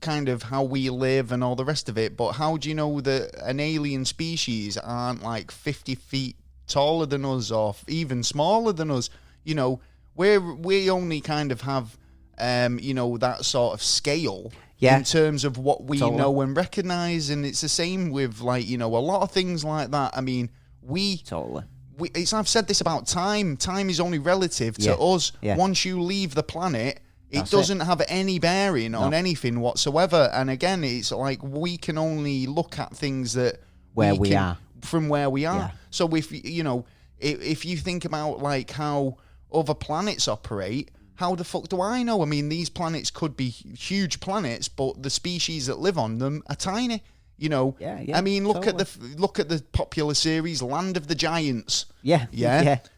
kind of how we live and all the rest of it. But how do you know that an alien species aren't like 50 feet taller than us or even smaller than us? You know, we only kind of have that sort of scale. Yeah. In terms of what we know and recognise, and it's the same with like a lot of things like that. I mean, I've said this about time. Time is only relative to us. Yeah. Once you leave the planet, it doesn't have any bearing on anything whatsoever. And again, it's like we can only look at things that we are from where we are. Yeah. So if you think about like how other planets operate. How the fuck do I know? I mean, these planets could be huge planets, but the species that live on them are tiny. Yeah. I mean, look at the popular series Land of the Giants. Yeah.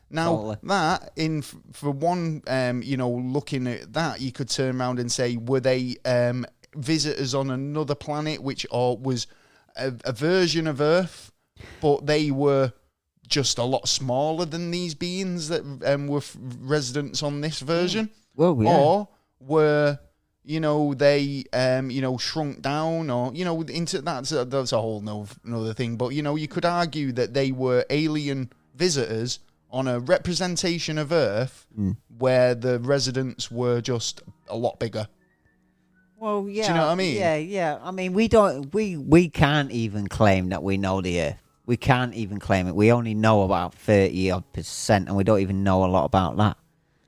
Now that for one, looking at that, you could turn around and say, were they visitors on another planet, which was a version of Earth, but they were just a lot smaller than these beings that were residents on this version? Well, yeah. Or were, they, shrunk down or, into that's a whole another thing. But, you could argue that they were alien visitors on a representation of Earth where the residents were just a lot bigger. Well, yeah. Do you know what I mean? Yeah. I mean, we can't even claim that we know the Earth. We can't even claim it. We only know about 30% and we don't even know a lot about that.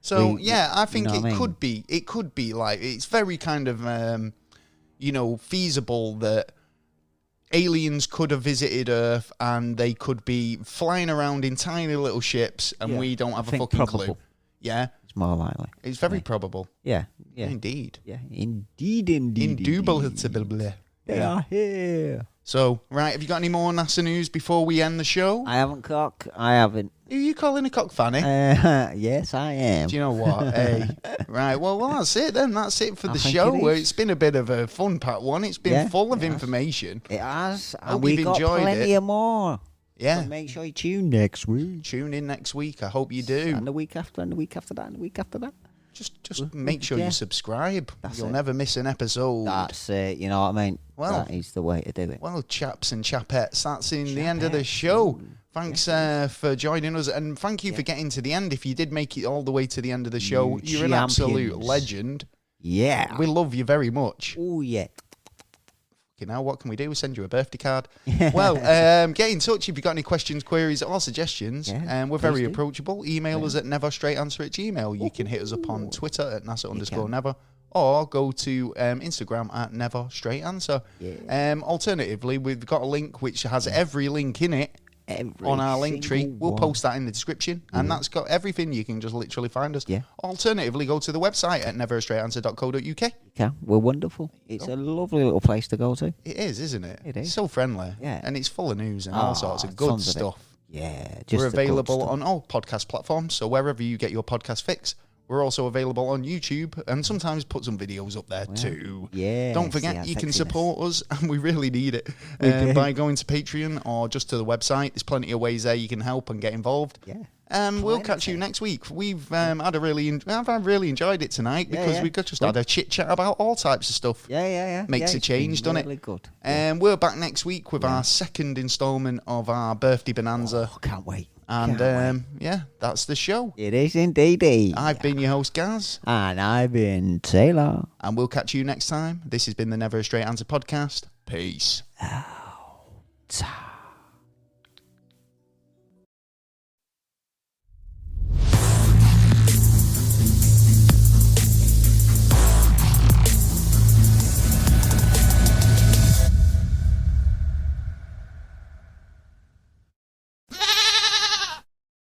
So, I think could be. It could be like, it's very kind of, feasible that aliens could have visited Earth and they could be flying around in tiny little ships and we don't have a fucking clue. Yeah. It's more likely. It's very probable. Yeah. Indeed. Yeah. Indeed. Indubitably. They are here. So, right, have you got any more NASA news before we end the show? I haven't, Cock. I haven't. Who are you calling a cock fanny? Yes, I am. Do you know what? Hey, right, well, that's it then. That's it for the show. It's been a bit of a fun-packed one. It's been full of information. It has. Hope we've you've got enjoyed plenty it. of more. Yeah. So make sure you tune next week. Tune in next week. I hope you do. And the week after, and the week after that, and the week after that. Just make sure you subscribe. You'll never miss an episode. That's it. You know what I mean? Well, that is the way to do it. Well, chaps and chapettes, that's the end of the show. Thanks for joining us, and thank you for getting to the end. If you did make it all the way to the end of the show, you're an absolute legend. Yeah. We love you very much. Oh, yeah. Okay, now what can we do? We send you a birthday card. Well, get in touch if you've got any questions, queries, or suggestions. We're very approachable. Email us at neverstraightanswer@gmail. You can hit us up on Twitter at NASA_never, or go to Instagram at neverstraightanswer. Alternatively, we've got a link which has every link in it. On our link tree. We'll post that in the description, and that's got everything. You can just literally find us. Alternatively, go to the website at neverstraightanswer.co.uk. Yeah, we're wonderful. It's a lovely little place to go to. It is, isn't it? It is. So friendly. Yeah. And it's full of news and all sorts of good stuff. Yeah. We're available on all podcast platforms, so wherever you get your podcast fix. We're also available on YouTube and sometimes put some videos up there too. Yeah. Don't forget, you can support us, and we really need it, by going to Patreon or just to the website. There's plenty of ways there you can help and get involved. We'll catch you next week. We've I've really enjoyed it tonight because we just had a chit chat about all types of stuff. Makes a change, doesn't it? Really good. We're back next week with our second instalment of our birthday bonanza. Oh, can't wait. And yeah, that's the show. It is indeed. I've been your host, Gaz. And I've been Taylor. And we'll catch you next time. This has been the Never a Straight Answer podcast. Peace. Out.